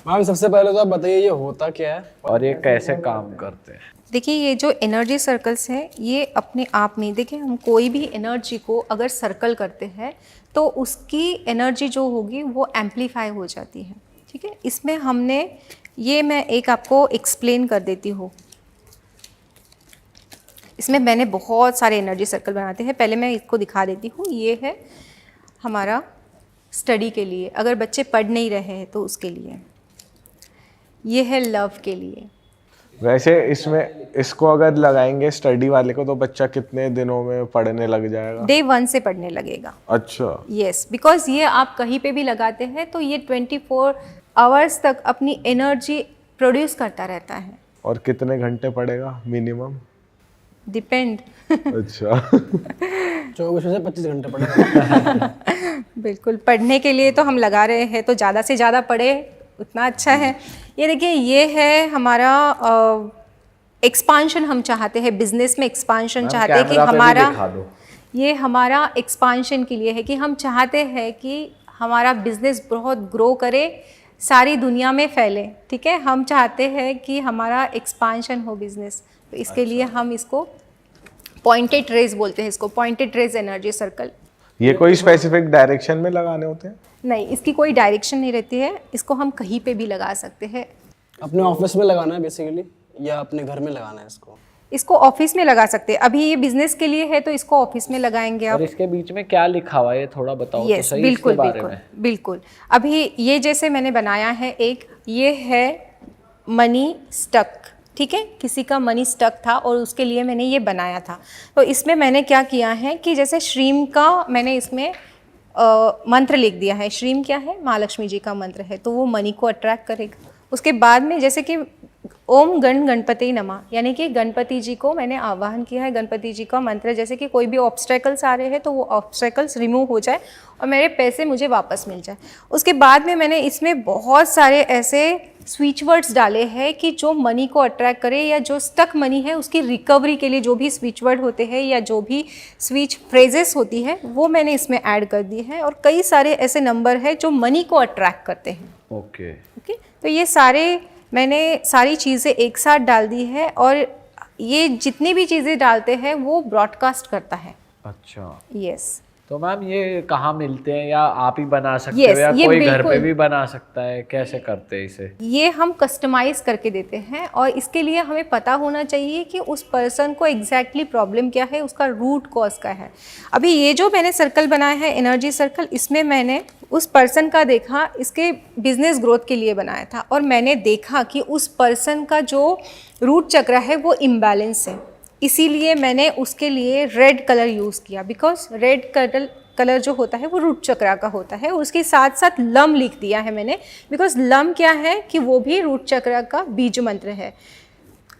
मैम सबसे पहले तो आप बताइए ये होता क्या है और ये कैसे काम करते हैं? देखिए, ये जो एनर्जी सर्कल्स हैं ये अपने आप में, देखिए हम कोई भी एनर्जी को अगर सर्कल करते हैं तो उसकी एनर्जी जो होगी वो एम्पलीफाई हो जाती है, ठीक है। इसमें हमने ये, मैं एक आपको एक्सप्लेन कर देती हूँ। इसमें मैंने बहुत सारे एनर्जी सर्कल बनाते हैं। पहले मैं इसको दिखा देती हूँ। ये है हमारा स्टडी के लिए, अगर बच्चे पढ़ नहीं रहे हैं तो उसके लिए। ये है लव के लिए। वैसे इसमें इसको अगर लगाएंगे स्टडी वाले को तो बच्चा कितने दिनों में पढ़ने लग जाएगा? Day 1 से पढ़ने लगेगा। अच्छा। यस, बिकॉज ये आप कहीं पे भी लगाते हैं तो ये 24 आवर्स तक अपनी एनर्जी प्रोड्यूस करता रहता है। और कितने घंटे पढ़ेगा मिनिमम? डिपेंड। अच्छा। 24 में से 25 घंटे पढ़ेगा। बिल्कुल, पढ़ने के लिए तो हम लगा रहे हैं, तो ज़्यादा से ज़्यादा पढ़े उतना अच्छा है। ये देखिए, ये है हमारा एक्सपांशन। हम चाहते हैं बिजनेस में एक्सपांशन, चाहते हैं कि ये हमारा एक्सपांशन के लिए है कि हम चाहते हैं कि हमारा बिजनेस बहुत ग्रो करे, सारी दुनिया में फैले, ठीक है। हम चाहते हैं कि हमारा एक्सपांशन हो बिजनेस, तो इसके लिए हम इसको पॉइंटेड रेज बोलते हैं, इसको पॉइंटेड रेज एनर्जी सर्कल। ये कोई स्पेसिफिक डायरेक्शन में लगाने होते हैं? नहीं, इसकी कोई डायरेक्शन नहीं रहती है, इसको हम कहीं पे भी लगा सकते हैं। अपने ऑफिस में लगाना है बेसिकली, या अपने घर में लगाना है इसको? इसको ऑफिस में लगा सकते हैं। अभी ये बिजनेस के लिए है तो इसको ऑफिस में लगाएंगे आप। और इसके बीच में क्या लिखा हुआ है ये थोड़ा बताओ तो सही बिल्कुल इसके बारे बिल्कुल में। बिल्कुल। अभी ये जैसे मैंने बनाया है एक, ये है मनी स्टक, ठीक है। किसी का मनी स्टक था और उसके लिए मैंने ये बनाया था। तो इसमें मैंने क्या किया है कि जैसे श्रीम का मैंने इसमें मंत्र लिख दिया है। श्रीम क्या है? महालक्ष्मी जी का मंत्र है, तो वो मनी को अट्रैक्ट करेगा। उसके बाद में जैसे कि ओम गण गणपति नमः, यानी कि गणपति जी को मैंने आवाहन किया है। गणपति जी का मंत्र, जैसे कि कोई भी ऑब्स्टेकल्स आ रहे हैं तो वो ऑब्स्टेकल्स रिमूव हो जाए और मेरे पैसे मुझे वापस मिल जाए। उसके बाद में मैंने इसमें बहुत सारे ऐसे स्विच वर्ड्स डाले हैं कि जो मनी को अट्रैक्ट करे, या जो स्टक मनी है उसकी रिकवरी के लिए जो भी स्विच वर्ड होते हैं या जो भी स्विच फ्रेजेस होती है वो मैंने इसमें ऐड कर दी है। और कई सारे ऐसे नंबर हैं जो मनी को अट्रैक्ट करते हैं। ओके। तो ये सारे मैंने सारी चीज़ें एक साथ डाल दी है और ये जितनी भी चीज़ें डालते हैं वो ब्रॉडकास्ट करता है। अच्छा। यस। तो मैम ये कहाँ मिलते हैं, या आप ही बना सकते Yes, हो या ये कोई घर बिल्कुल। पे भी बना सकता है? कैसे करते हैं इसे? ये हम कस्टमाइज करके देते हैं और इसके लिए हमें पता होना चाहिए कि उस पर्सन को एग्जैक्टली प्रॉब्लम क्या है, उसका रूट कॉज क्या है। अभी ये जो मैंने सर्कल बनाया है एनर्जी सर्कल, इसमें मैंने उस पर्सन का देखा, इसके बिजनेस ग्रोथ के लिए बनाया था और मैंने देखा कि उस पर्सन का जो रूट चक्र है वो इम्बैलेंस है। इसीलिए मैंने उसके लिए रेड कलर यूज़ किया, बिकॉज रेड कलर जो होता है वो रूट चक्रा का होता है। उसके साथ साथ लम लिख दिया है मैंने, बिकॉज लम क्या है कि वो भी रूट चक्रा का बीज मंत्र है।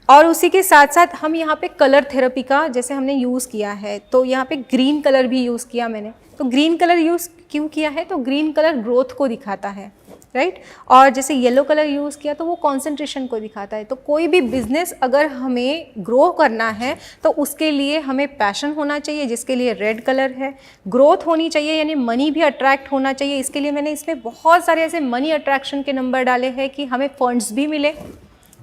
और उसी के साथ साथ हम यहाँ पे कलर थेरेपी का जैसे हमने यूज़ किया है, तो यहाँ पे ग्रीन कलर भी यूज़ किया मैंने। तो ग्रीन कलर यूज़ क्यों किया है, तो ग्रीन कलर ग्रोथ को दिखाता है, राइट। और जैसे येलो कलर यूज़ किया तो वो कंसंट्रेशन को दिखाता है। तो कोई भी बिजनेस अगर हमें ग्रो करना है तो उसके लिए हमें पैशन होना चाहिए, जिसके लिए रेड कलर है। ग्रोथ होनी चाहिए, यानी मनी भी अट्रैक्ट होना चाहिए। इसके लिए मैंने इसमें बहुत सारे ऐसे मनी अट्रैक्शन के नंबर डाले हैं कि हमें फंड्स भी मिले,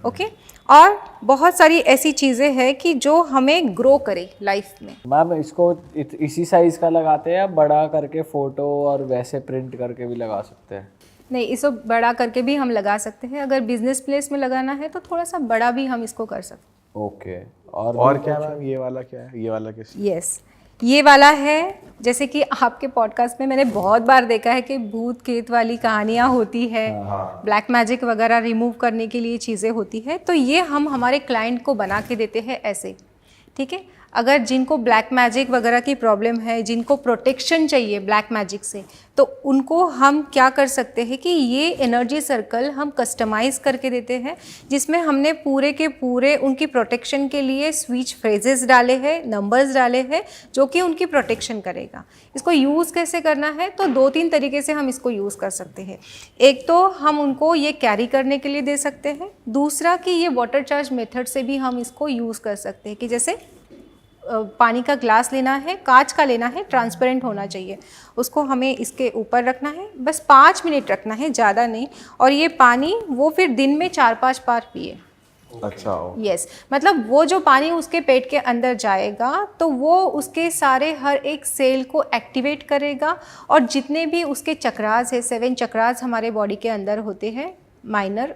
ओके। और बहुत सारी ऐसी चीज़ें हैं कि जो हमें ग्रो करे लाइफ में। मैम इसको इसी साइज़ का लगाते हैं या बड़ा करके फ़ोटो और वैसे प्रिंट करके भी लगा सकते हैं? नहीं, इसको बड़ा करके भी हम लगा सकते हैं। अगर बिजनेस प्लेस में लगाना है तो थोड़ा सा बड़ा भी हम इसको कर सकते हैं। ओके। और क्या मैम, ये वाला क्या है, ये वाला किस? यस, ये वाला है, जैसे कि आपके पॉडकास्ट में मैंने बहुत बार देखा है कि भूत खेत वाली कहानियाँ होती है, ब्लैक मैजिक वगैरह रिमूव करने के लिए चीज़ें होती है। तो ये हम हमारे क्लाइंट को बना के देते हैं ऐसे, ठीक है। अगर जिनको ब्लैक मैजिक वगैरह की प्रॉब्लम है, जिनको प्रोटेक्शन चाहिए ब्लैक मैजिक से, तो उनको हम क्या कर सकते हैं कि ये एनर्जी सर्कल हम कस्टमाइज़ करके देते हैं, जिसमें हमने पूरे के पूरे उनकी प्रोटेक्शन के लिए स्विच फ्रेजेस डाले हैं, नंबर्स डाले हैं, जो कि उनकी प्रोटेक्शन करेगा। इसको यूज़ कैसे करना है, तो 2-3 तरीके से हम इसको यूज़ कर सकते हैं। एक तो हम उनको ये कैरी करने के लिए दे सकते हैं, दूसरा कि ये वाटर चार्ज मेथड से भी हम इसको यूज़ कर सकते हैं कि जैसे पानी का ग्लास लेना है, कांच का लेना है, ट्रांसपेरेंट होना चाहिए, उसको हमें इसके ऊपर रखना है, बस 5 मिनट रखना है, ज़्यादा नहीं। और ये पानी वो फिर दिन में 4-5 बार पिए। अच्छा। यस, मतलब वो जो पानी उसके पेट के अंदर जाएगा तो वो उसके सारे हर एक सेल को एक्टिवेट करेगा। और जितने भी उसके चक्रास है, 7 चक्रास हमारे बॉडी के अंदर होते हैं, माइनर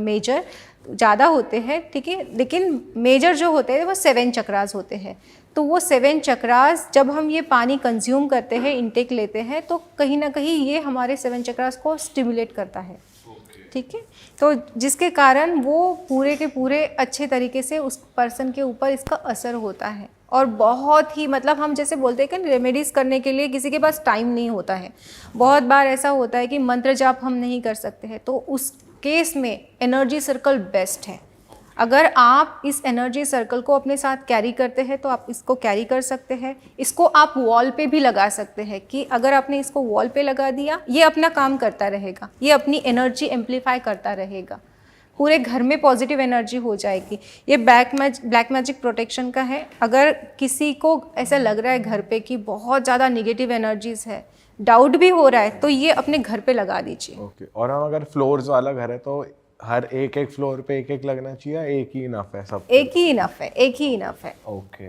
मेजर ज़्यादा होते हैं, ठीक है, लेकिन मेजर जो होते हैं वो 7 चक्रास होते हैं। तो वो 7 चक्रास जब हम ये पानी कंज्यूम करते हैं, इनटेक लेते हैं, तो कहीं ना कहीं ये हमारे 7 चक्रास को स्टिमुलेट करता है, ठीक है। तो जिसके कारण वो पूरे के पूरे अच्छे तरीके से उस पर्सन के ऊपर इसका असर होता है। और बहुत ही, मतलब हम जैसे बोलते हैं कि रेमेडीज़ करने के लिए किसी के पास टाइम नहीं होता है। बहुत बार ऐसा होता है कि मंत्र जाप हम नहीं कर सकते हैं, तो उस केस में एनर्जी सर्कल बेस्ट है। अगर आप इस एनर्जी सर्कल को अपने साथ कैरी करते हैं तो आप इसको कैरी कर सकते हैं। इसको आप वॉल पे भी लगा सकते हैं कि अगर आपने इसको वॉल पे लगा दिया, ये अपना काम करता रहेगा, ये अपनी एनर्जी एम्पलीफाई करता रहेगा, पूरे घर में पॉजिटिव एनर्जी हो जाएगी। ये ब्लैक मैजिक प्रोटेक्शन का है। अगर किसी को ऐसा लग रहा है घर पे कि बहुत ज़्यादा निगेटिव एनर्जीज है, डाउट भी हो रहा है, तो ये अपने घर पे लगा दीजिए। ओके। और हम अगर फ्लोर्स वाला घर है तो हर एक फ्लोर पे एक लगना चाहिए, एक ही इनफ है सब? एक ही इनफ है, एक ही इनफ है। ओके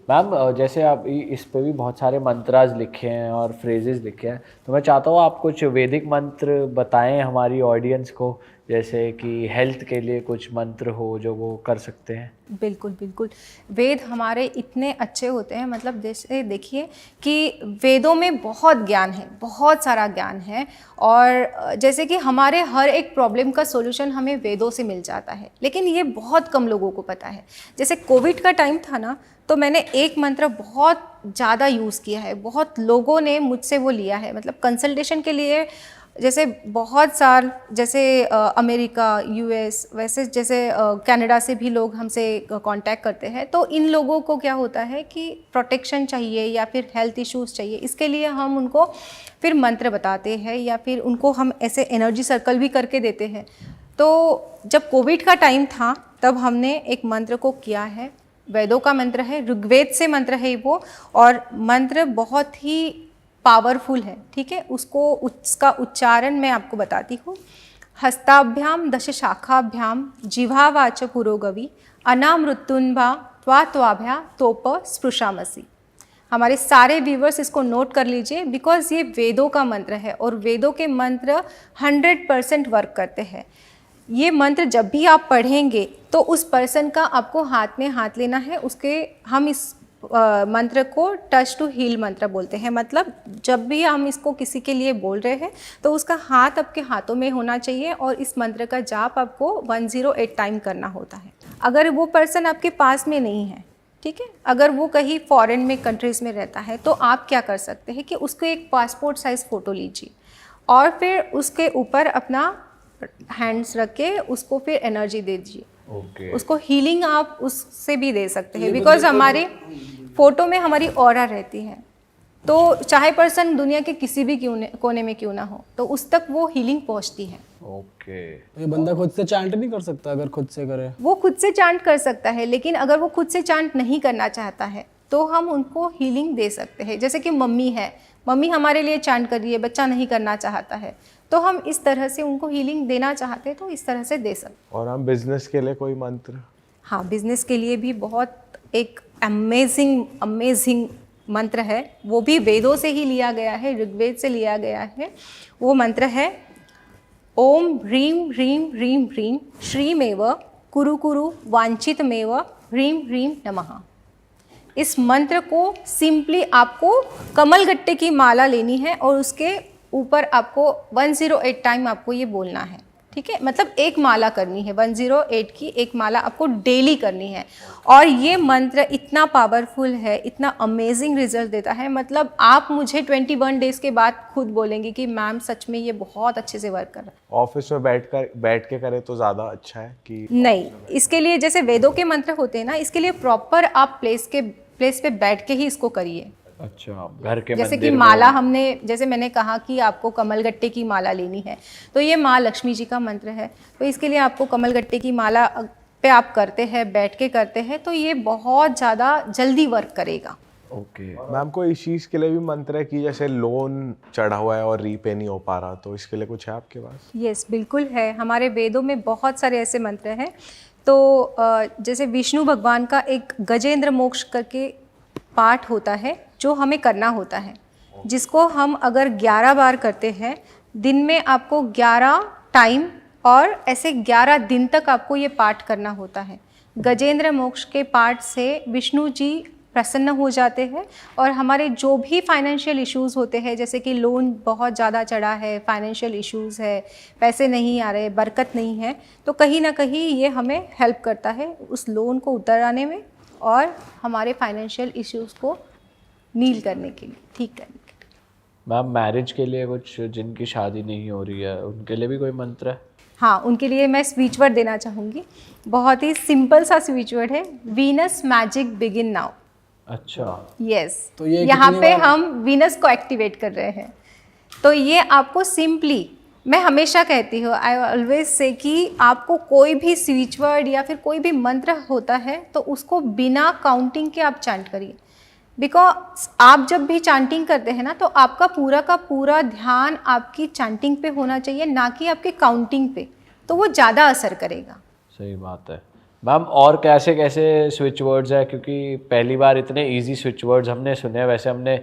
मैम, जैसे आप इस पे भी बहुत सारे मंत्राज लिखे हैं और फ्रेजेस लिखे हैं, तो मैं चाहता हूँ आप कुछ वैदिक मंत्र बताएं हमारी ऑडियंस को, जैसे कि हेल्थ के लिए कुछ मंत्र हो जो वो कर सकते हैं। बिल्कुल बिल्कुल, वेद हमारे इतने अच्छे होते हैं, मतलब जैसे देखिए कि वेदों में बहुत ज्ञान है, बहुत सारा ज्ञान है। और जैसे कि हमारे हर एक प्रॉब्लम का सॉल्यूशन हमें वेदों से मिल जाता है, लेकिन ये बहुत कम लोगों को पता है। जैसे कोविड का टाइम था ना, तो मैंने एक मंत्र बहुत ज़्यादा यूज़ किया है, बहुत लोगों ने मुझसे वो लिया है, मतलब कंसल्टेशन के लिए। जैसे बहुत साल, जैसे अमेरिका, यूएस, वैसे जैसे कनाडा से भी लोग हमसे कांटेक्ट करते हैं। तो इन लोगों को क्या होता है कि प्रोटेक्शन चाहिए या फिर हेल्थ इश्यूज़ चाहिए, इसके लिए हम उनको फिर मंत्र बताते हैं या फिर उनको हम ऐसे एनर्जी सर्कल भी करके देते हैं। तो जब कोविड का टाइम था तब हमने एक मंत्र को किया है, वेदों का मंत्र है, ऋग्वेद से मंत्र है वो, और मंत्र बहुत ही पावरफुल है, ठीक है। उसका उच्चारण मैं आपको बताती हूँ। हस्ताभ्याम दश शाखाभ्याम जिह्वावाच पुरोगवी अनामृत्युन्भा त्वाभ्या तोप स्पृशामसि। हमारे सारे व्यूवर्स इसको नोट कर लीजिए, बिकॉज ये वेदों का मंत्र है और वेदों के मंत्र 100% वर्क करते हैं। ये मंत्र जब भी आप पढ़ेंगे तो उस पर्सन का आपको हाथ में हाथ लेना है, उसके हम इस मंत्र को टच टू हील मंत्र बोलते हैं। मतलब जब भी हम इसको किसी के लिए बोल रहे हैं तो उसका हाथ आपके हाथों में होना चाहिए और इस मंत्र का जाप आपको 108 टाइम करना होता है। अगर वो पर्सन आपके पास में नहीं है, ठीक है, अगर वो कहीं फॉरेन में कंट्रीज़ में रहता है, तो आप क्या कर सकते हैं कि उसको एक पासपोर्ट साइज़ फ़ोटो लीजिए और फिर उसके ऊपर अपना हैंड्स रख के उसको फिर एनर्जी दे दीजिए। ओके। उसको हीलिंग आप उससे भी दे सकते हैं, बिकॉज हमारे फ़ोटो में हमारी ऑरा रहती है, तो चाहे पर्सन दुनिया के किसी भी कोने में क्यों ना हो, तो उस तक वो हीलिंग पहुंचती है। ओके। ये बंदा खुद से चांट नहीं कर सकता? अगर खुद से करे वो खुद से चांट कर सकता है, लेकिन अगर वो खुद से चांट नहीं करना चाहता है तो हम उनको हीलिंग दे सकते हैं। जैसे कि मम्मी है, मम्मी हमारे लिए चांट कर रही है, बच्चा नहीं करना चाहता है, तो हम इस तरह से उनको हीलिंग देना चाहते हैं तो इस तरह से दे सकते। और हम बिजनेस के लिए कोई मंत्र? हाँ, बिजनेस के लिए भी बहुत एक अमेजिंग मंत्र है, वो भी वेदों से ही लिया गया है, ऋग्वेद से लिया गया है। वो मंत्र है ओम ह्रीं ह्रीं ह्रीं ह्रीं श्रीमेव कुरु कुरु वांछितमेव ह्रीं ह्रीं नमः। इस मंत्र को सिंपली आपको कमलगट्टे की माला लेनी है और उसके ऊपर आपको 108 टाइम आपको ये बोलना है, ठीक है, मतलब एक माला करनी है, 108 की एक माला आपको डेली करनी है। और ये मंत्र इतना पावरफुल है, इतना अमेजिंग रिजल्ट देता है, मतलब आप मुझे 21 डेज के बाद खुद बोलेंगे कि मैम सच में ये बहुत अच्छे से वर्क कर रहा है। ऑफिस में बैठ के करे तो ज़्यादा अच्छा है कि? नहीं, इसके लिए जैसे वेदों के मंत्र होते हैं ना, इसके लिए प्रॉपर आप प्लेस पे बैठ के ही इसको करिए। अच्छा, घर के जैसे कि मंदिर में? माला हमने, जैसे मैंने कहा कि आपको कमलगट्टे की माला लेनी है, तो ये माँ लक्ष्मी जी का मंत्र है, तो इसके लिए आपको कमलगट्टे की माला पे आप करते हैं, बैठ के करते हैं, तो ये बहुत ज़्यादा जल्दी वर्क करेगा। ओके। मैम कोई इस चीज़ के लिए भी मंत्र है कि जैसे लोन चढ़ा हुआ है और रीपे नहीं हो पा रहा, तो इसके लिए कुछ है आपके पास? यस, बिल्कुल है, हमारे वेदों में बहुत सारे ऐसे मंत्र हैं। तो जैसे विष्णु भगवान का एक गजेंद्र मोक्ष करके पाठ होता है जो हमें करना होता है, जिसको हम अगर 11 बार करते हैं, दिन में आपको 11 टाइम और ऐसे 11 दिन तक आपको ये पाठ करना होता है। गजेंद्र मोक्ष के पाठ से विष्णु जी प्रसन्न हो जाते हैं और हमारे जो भी फाइनेंशियल इश्यूज़ होते हैं, जैसे कि लोन बहुत ज़्यादा चढ़ा है, फाइनेंशियल इश्यूज़ है, पैसे नहीं आ रहे, बरकत नहीं है, तो कहीं ना कहीं ये हमें हेल्प करता है उस लोन को उतर आने में और हमारे फाइनेंशियल इश्यूज़ को नील करने के लिए, ठीक करने के लिए। मैम मैरिज के लिए कुछ, जिनकी शादी नहीं हो रही है उनके लिए भी कोई मंत्र है? हाँ, उनके लिए मैं स्पीच वर्ड देना चाहूँगी। बहुत ही सिंपल सा स्पीच वर्ड है, वीनस मैजिक बिगिन नाउ। अच्छा। यस, तो ये यहाँ कितनी पे बार- हम वीनस को एक्टिवेट कर रहे हैं। तो ये आपको सिंपली, मैं हमेशा कहती हूँ, आई ऑलवेज से कि आपको कोई भी स्पीच वर्ड या फिर कोई भी मंत्र होता है तो उसको बिना काउंटिंग के आप चांट करिए। बिकॉज आप जब भी चांटिंग करते हैं ना, तो आपका पूरा का पूरा ध्यान आपकी चांटिंग पे होना चाहिए, ना कि आपके काउंटिंग पे, तो वो ज़्यादा असर करेगा। सही बात है। मैम और कैसे कैसे स्विच वर्ड्स है, क्योंकि पहली बार इतने इजी स्विच वर्ड्स हमने सुने हैं। वैसे हमने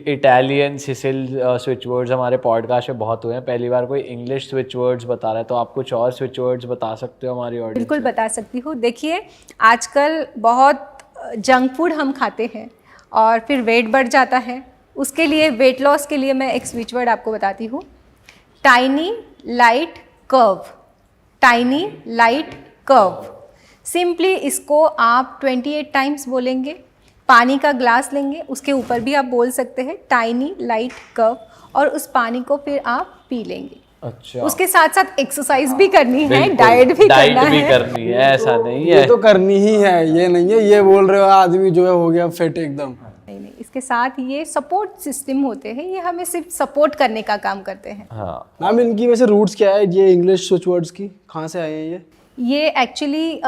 इटालियन सिसिल स्विच वर्ड्स हमारे पॉडकास्ट में बहुत हुए हैं, पहली बार कोई इंग्लिश स्विच वर्ड्स बता रहा है, तो आप कुछ और स्विच वर्ड्स बता सकते हो हमारी ऑडियंस? बिल्कुल बता सकती हूँ। देखिए, आजकल बहुत जंक फूड हम खाते हैं और फिर वेट बढ़ जाता है, उसके लिए वेट लॉस के लिए मैं एक स्विच वर्ड आपको बताती हूँ, tiny light curve. Tiny light curve, simply इसको आप 28 टाइम्स बोलेंगे। पानी का ग्लास लेंगे, उसके ऊपर भी आप बोल सकते हैं टाइनी लाइट कर्व, और उस पानी को फिर आप पी लेंगे। अच्छा। उसके साथ साथ एक्सरसाइज भी करनी है, बिल्कुल, डाइट भी करना भी है। करनी है, ऐसा नहीं ये है। तो करनी ही है, ये नहीं है ये बोल रहे हो आदमी जो है हो गया फिट एकदम। नहीं नहीं, इसके साथ ये सपोर्ट सिस्टम होते हैं, ये हमें सिर्फ सपोर्ट करने का काम करते हैं। हाँ। मैम इनकी वैसे रूट्स क्या है, ये इंग्लिश स्विच वर्ड्स की कहाँ से आए हैं ये एक्चुअली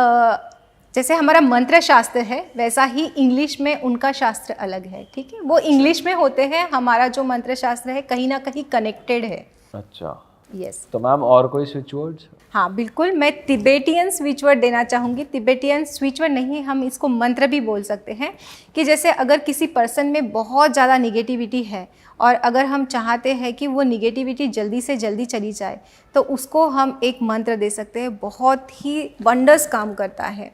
जैसे हमारा मंत्र शास्त्र है, वैसा ही इंग्लिश में उनका शास्त्र अलग है, ठीक है, वो इंग्लिश में होते हैं, हमारा जो मंत्र शास्त्र है कहीं ना कहीं कनेक्टेड है। अच्छा। यस। तो मैम और कोई स्विच वर्ड्स? हाँ बिल्कुल, मैं तिबेटियन स्विच वर्ड देना चाहूँगी। तिबेटियन स्विच वर्ड नहीं, हम इसको मंत्र भी बोल सकते हैं, कि जैसे अगर किसी पर्सन में बहुत ज़्यादा निगेटिविटी है और अगर हम चाहते हैं कि वो निगेटिविटी जल्दी से जल्दी चली जाए, तो उसको हम एक मंत्र दे सकते हैं, बहुत ही वंडर्स काम करता है।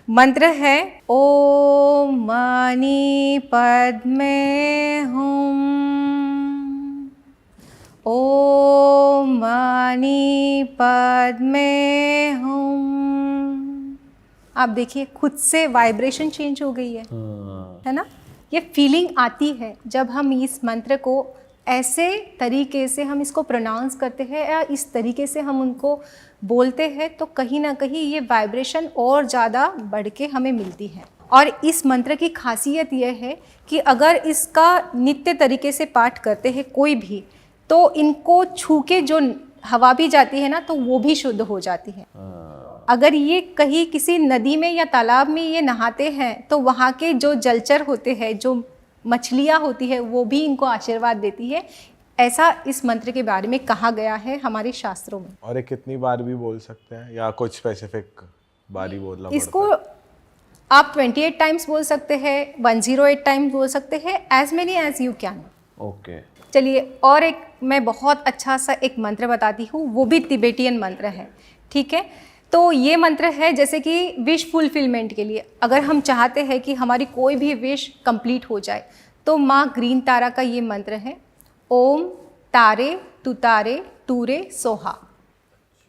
मंत्र है ओम मणि पद्मे हुम, ओम मणि पद्मे हुम। आप देखिए खुद से वाइब्रेशन चेंज हो गई है ना। ये फीलिंग आती है जब हम इस मंत्र को ऐसे तरीके से हम इसको प्रोनाउंस करते हैं या इस तरीके से हम उनको बोलते हैं, तो कहीं ना कहीं ये वाइब्रेशन और ज़्यादा बढ़ के हमें मिलती है। और इस मंत्र की खासियत यह है कि अगर इसका नित्य तरीके से पाठ करते हैं कोई भी, तो इनको छू के जो हवा भी जाती है ना, तो वो भी शुद्ध हो जाती है। अगर ये कहीं किसी नदी में या तालाब में ये नहाते हैं, तो वहाँ के जो जलचर होते हैं, जो मछलियाँ होती है, वो भी इनको आशीर्वाद देती है। ऐसा इस मंत्र के बारे में कहा गया है हमारे शास्त्रों में। और ये कितनी बार भी बोल सकते हैं या कुछ स्पेसिफिक बार ही बोलना इसको पड़ता है? आप 28 टाइम्स बोल सकते हैं, 108 टाइम्स बोल सकते हैं, as many as you can. Okay. चलिए, और एक मैं बहुत अच्छा सा एक मंत्र बताती हूँ, वो भी तिबेटियन मंत्र है, ठीक है। तो ये मंत्र है जैसे कि विश फुलफिलमेंट के लिए, अगर हम चाहते हैं कि हमारी कोई भी विश कंप्लीट हो जाए, तो माँ ग्रीन तारा का ये मंत्र है, ओम तारे तुतारे तूरे सोहा।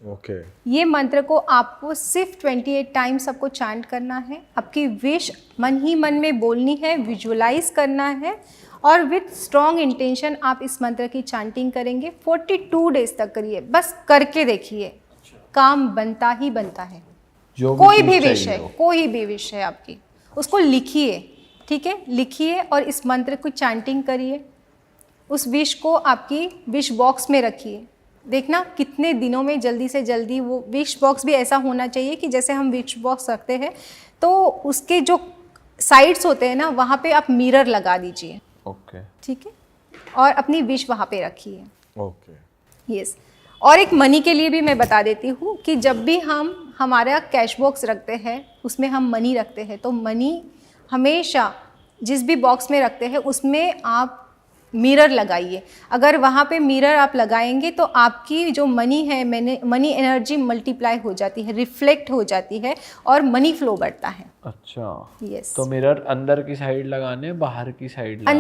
ओके। ये मंत्र को आपको सिर्फ 28 टाइम्स आपको चांट करना है। आपकी विश मन ही मन में बोलनी है, विजुअलाइज करना है, और विथ स्ट्रॉन्ग इंटेंशन आप इस मंत्र की चांटिंग करेंगे। 42 डेज तक करिए, बस करके देखिए, काम बनता ही बनता है। जो कोई भी चीज़ विश है, चाहिए हो। कोई भी विश है आपकी, उसको लिखिए, ठीक है, लिखिए और इस मंत्र को चांटिंग करिए। उस विश को आपकी विश बॉक्स में रखिए। देखना कितने दिनों में जल्दी से जल्दी वो विश बॉक्स भी ऐसा होना चाहिए कि जैसे हम विश बॉक्स रखते हैं, तो उसके जो साइड्स होते हैं ना, वहाँ पे आप मिरर लगा दीजिए, ओके। ठीक है, और अपनी विश वहाँ पे रखिए। ओके। यस। और एक मनी के लिए भी मैं बता देती हूँ कि जब भी हम हमारा कैश बॉक्स रखते हैं, उसमें हम मनी रखते हैं, तो मनी हमेशा जिस भी बॉक्स में रखते हैं उसमें आप मिरर लगाइए। अगर वहाँ पे मिरर आप लगाएंगे तो आपकी जो मनी है, मनी एनर्जी मल्टीप्लाई हो जाती है, रिफ्लेक्ट हो जाती है और मनी फ्लो बढ़ता है। अच्छा। यस। तो मिरर अंदर की साइड लगाने, बाहर की साइड लगाने?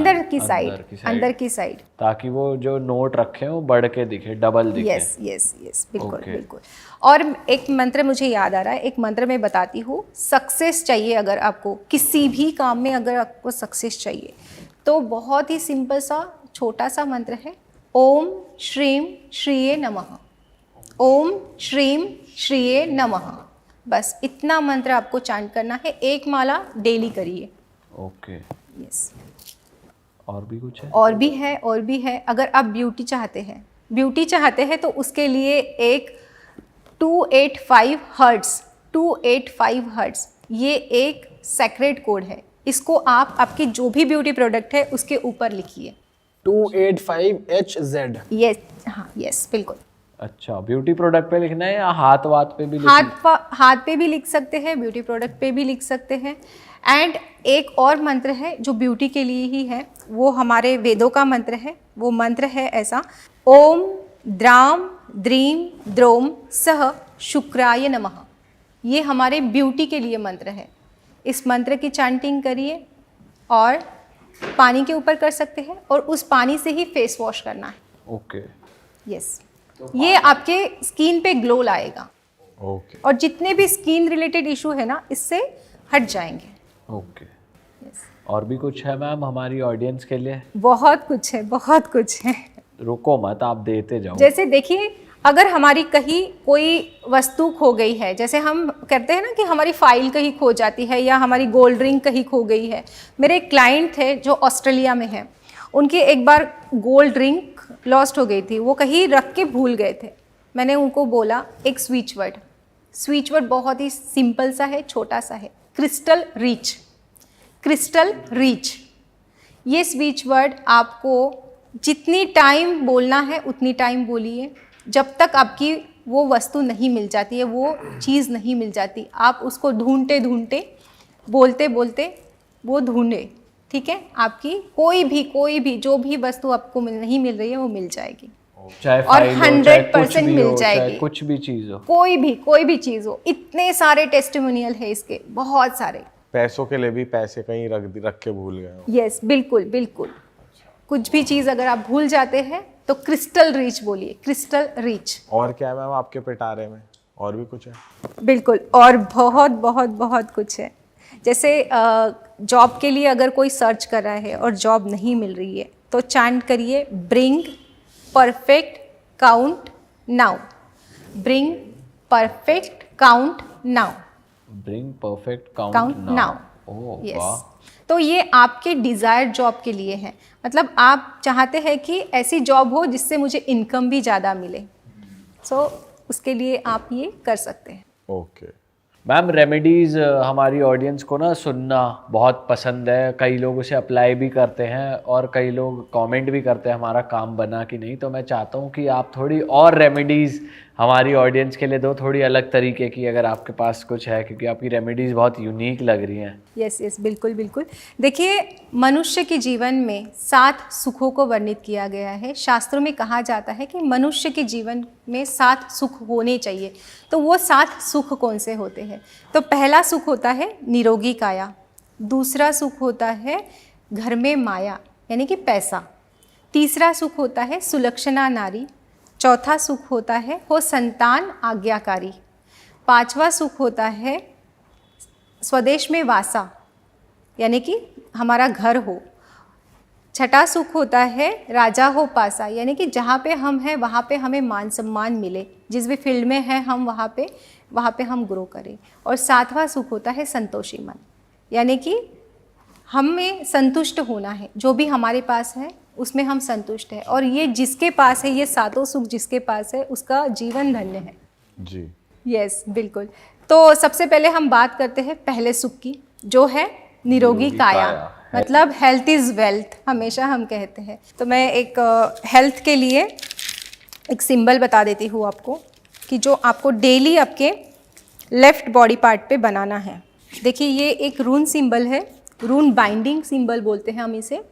अंदर की साइड, ताकि वो जो नोट रखे हैं वो बढ़ के दिखे, डबल दिखे। यस यस यस, बिल्कुल Okay. बिल्कुल। और एक मंत्र मुझे याद आ रहा है, एक मंत्र मैं बताती हूँ। सक्सेस चाहिए अगर आपको किसी भी काम में, अगर आपको सक्सेस चाहिए, तो बहुत ही सिंपल सा छोटा सा मंत्र है, ओम श्रीम श्रीये नमः। ओम श्रीम श्रीये नमः। बस इतना मंत्र आपको चांट करना है, एक माला डेली करिए। ओके। यस। और भी कुछ है? और भी है। अगर आप ब्यूटी चाहते हैं तो उसके लिए एक 285 हर्ट्ज, ये एक सेक्रेट कोड है। इसको आप आपकी जो भी ब्यूटी प्रोडक्ट है उसके ऊपर लिखिए। 285HZ। यस, हाँ, यस, बिल्कुल। अच्छा, ब्यूटी प्रोडक्ट पे लिखना है या हाथ वाथ पे भी हाथ पे भी लिख सकते हैं, ब्यूटी प्रोडक्ट पे भी लिख सकते हैं। एंड एक और मंत्र है जो ब्यूटी के लिए ही है, वो हमारे वेदों का मंत्र है। वो मंत्र है ऐसा, ओम द्राम द्रीम द्रोम सह शुक्राय नमः। ये हमारे ब्यूटी के लिए मंत्र है। इस मंत्र की चांटिंग करिए और पानी के ऊपर कर सकते हैं, और उस पानी से ही फेस वॉश करना है। ओके। यस। ये आपके स्किन पे ग्लो लाएगा। ओके। और जितने भी स्किन रिलेटेड इशू है ना, इससे हट जाएंगे। ओके। और भी कुछ है मैम हमारी ऑडियंस के लिए? बहुत कुछ है। रुको मत, आप देते जाओ। जैसे देखिए, अगर हमारी कहीं कोई वस्तु खो गई है, जैसे हम कहते हैं ना कि हमारी फाइल कहीं खो जाती है या हमारी गोल्ड रिंग कहीं खो गई है। मेरे एक क्लाइंट थे जो ऑस्ट्रेलिया में है, उनकी एक बार गोल्ड रिंग लॉस्ट हो गई थी, वो कहीं रख के भूल गए थे। मैंने उनको बोला एक स्विच वर्ड बहुत ही सिंपल सा है, छोटा सा है, क्रिस्टल रीच। ये स्विच वर्ड आपको जितनी टाइम बोलना है उतनी टाइम बोलिए, जब तक आपकी वो वस्तु नहीं मिल जाती है, वो चीज़ नहीं मिल जाती। आप उसको ढूंढते बोलते वो ढूंढे, ठीक है। आपकी कोई भी जो भी वस्तु आपको नहीं मिल रही है वो मिल जाएगी, चाहे और फाइल हो, चाहे 100% कुछ भी मिल हो, चाहे जाएगी। कुछ भी चीज हो, कोई भी चीज़ हो। इतने सारे टेस्टिमोनियल है इसके, बहुत सारे। पैसों के लिए भी पैसे कहीं रख के भूल गए हो? यस, बिल्कुल। कुछ भी चीज़ अगर आप भूल जाते हैं तो क्रिस्टल रीच बोलिए, क्रिस्टल रीच। और क्या है मैम आपके पिटारे में? और भी कुछ है? बिल्कुल, और बहुत बहुत बहुत कुछ है। जैसे जॉब के लिए अगर कोई सर्च कर रहा है और जॉब नहीं मिल रही है तो चैंट करिए bring perfect count now, bring perfect count now, bring perfect count count now. Oh yes, वाह, तो ये आपके डिज़ायर जॉब के लिए है। मतलब आप चाहते हैं कि ऐसी जॉब हो जिससे मुझे इनकम भी ज़्यादा मिले, सो उसके लिए आप ये कर सकते हैं। ओके। मैम रेमेडीज़ हमारी ऑडियंस को ना सुनना बहुत पसंद है, कई लोग उसे अप्लाई भी करते हैं और कई लोग कमेंट भी करते हैं हमारा काम बना कि नहीं। तो मैं चाहता हूँ कि आप थोड़ी और रेमेडीज़ हमारी ऑडियंस के लिए दो, थोड़ी अलग तरीके की, अगर आपके पास कुछ है, क्योंकि आपकी रेमेडीज़ बहुत यूनिक लग रही हैं। यस यस, बिल्कुल बिल्कुल। देखिए, मनुष्य के जीवन में 7 सुखों को वर्णित किया गया है। शास्त्रों में कहा जाता है कि मनुष्य के जीवन में 7 सुख होने चाहिए। तो वो 7 सुख कौन से होते हैं? तो पहला सुख होता है निरोगी काया, दूसरा सुख होता है घर में माया यानी कि पैसा, तीसरा सुख होता है सुलक्षणा नारी, चौथा सुख होता है हो संतान आज्ञाकारी, पांचवा सुख होता है स्वदेश में वासा यानी कि हमारा घर हो, छठा सुख होता है राजा हो पासा यानी कि जहाँ पे हम हैं वहाँ पे हमें मान सम्मान मिले, जिस भी फील्ड में हैं हम वहाँ पे हम ग्रो करें, और सातवां सुख होता है संतोषी मन यानी कि हमें संतुष्ट होना है, जो भी हमारे पास है उसमें हम संतुष्ट हैं, और ये जिसके पास है, ये सातों सुख जिसके पास है उसका जीवन धन्य है जी। यस बिल्कुल। तो सबसे पहले हम बात करते हैं पहले सुख की, जो है निरोगी काया, मतलब हेल्थ इज़ वेल्थ हमेशा हम कहते हैं। तो मैं एक हेल्थ के लिए एक सिंबल बता देती हूँ आपको, कि जो आपको डेली आपके लेफ्ट बॉडी पार्ट पे बनाना है। देखिए, ये एक रून सिंबल है, रून बाइंडिंग सिंबल बोलते हैं हम इसे।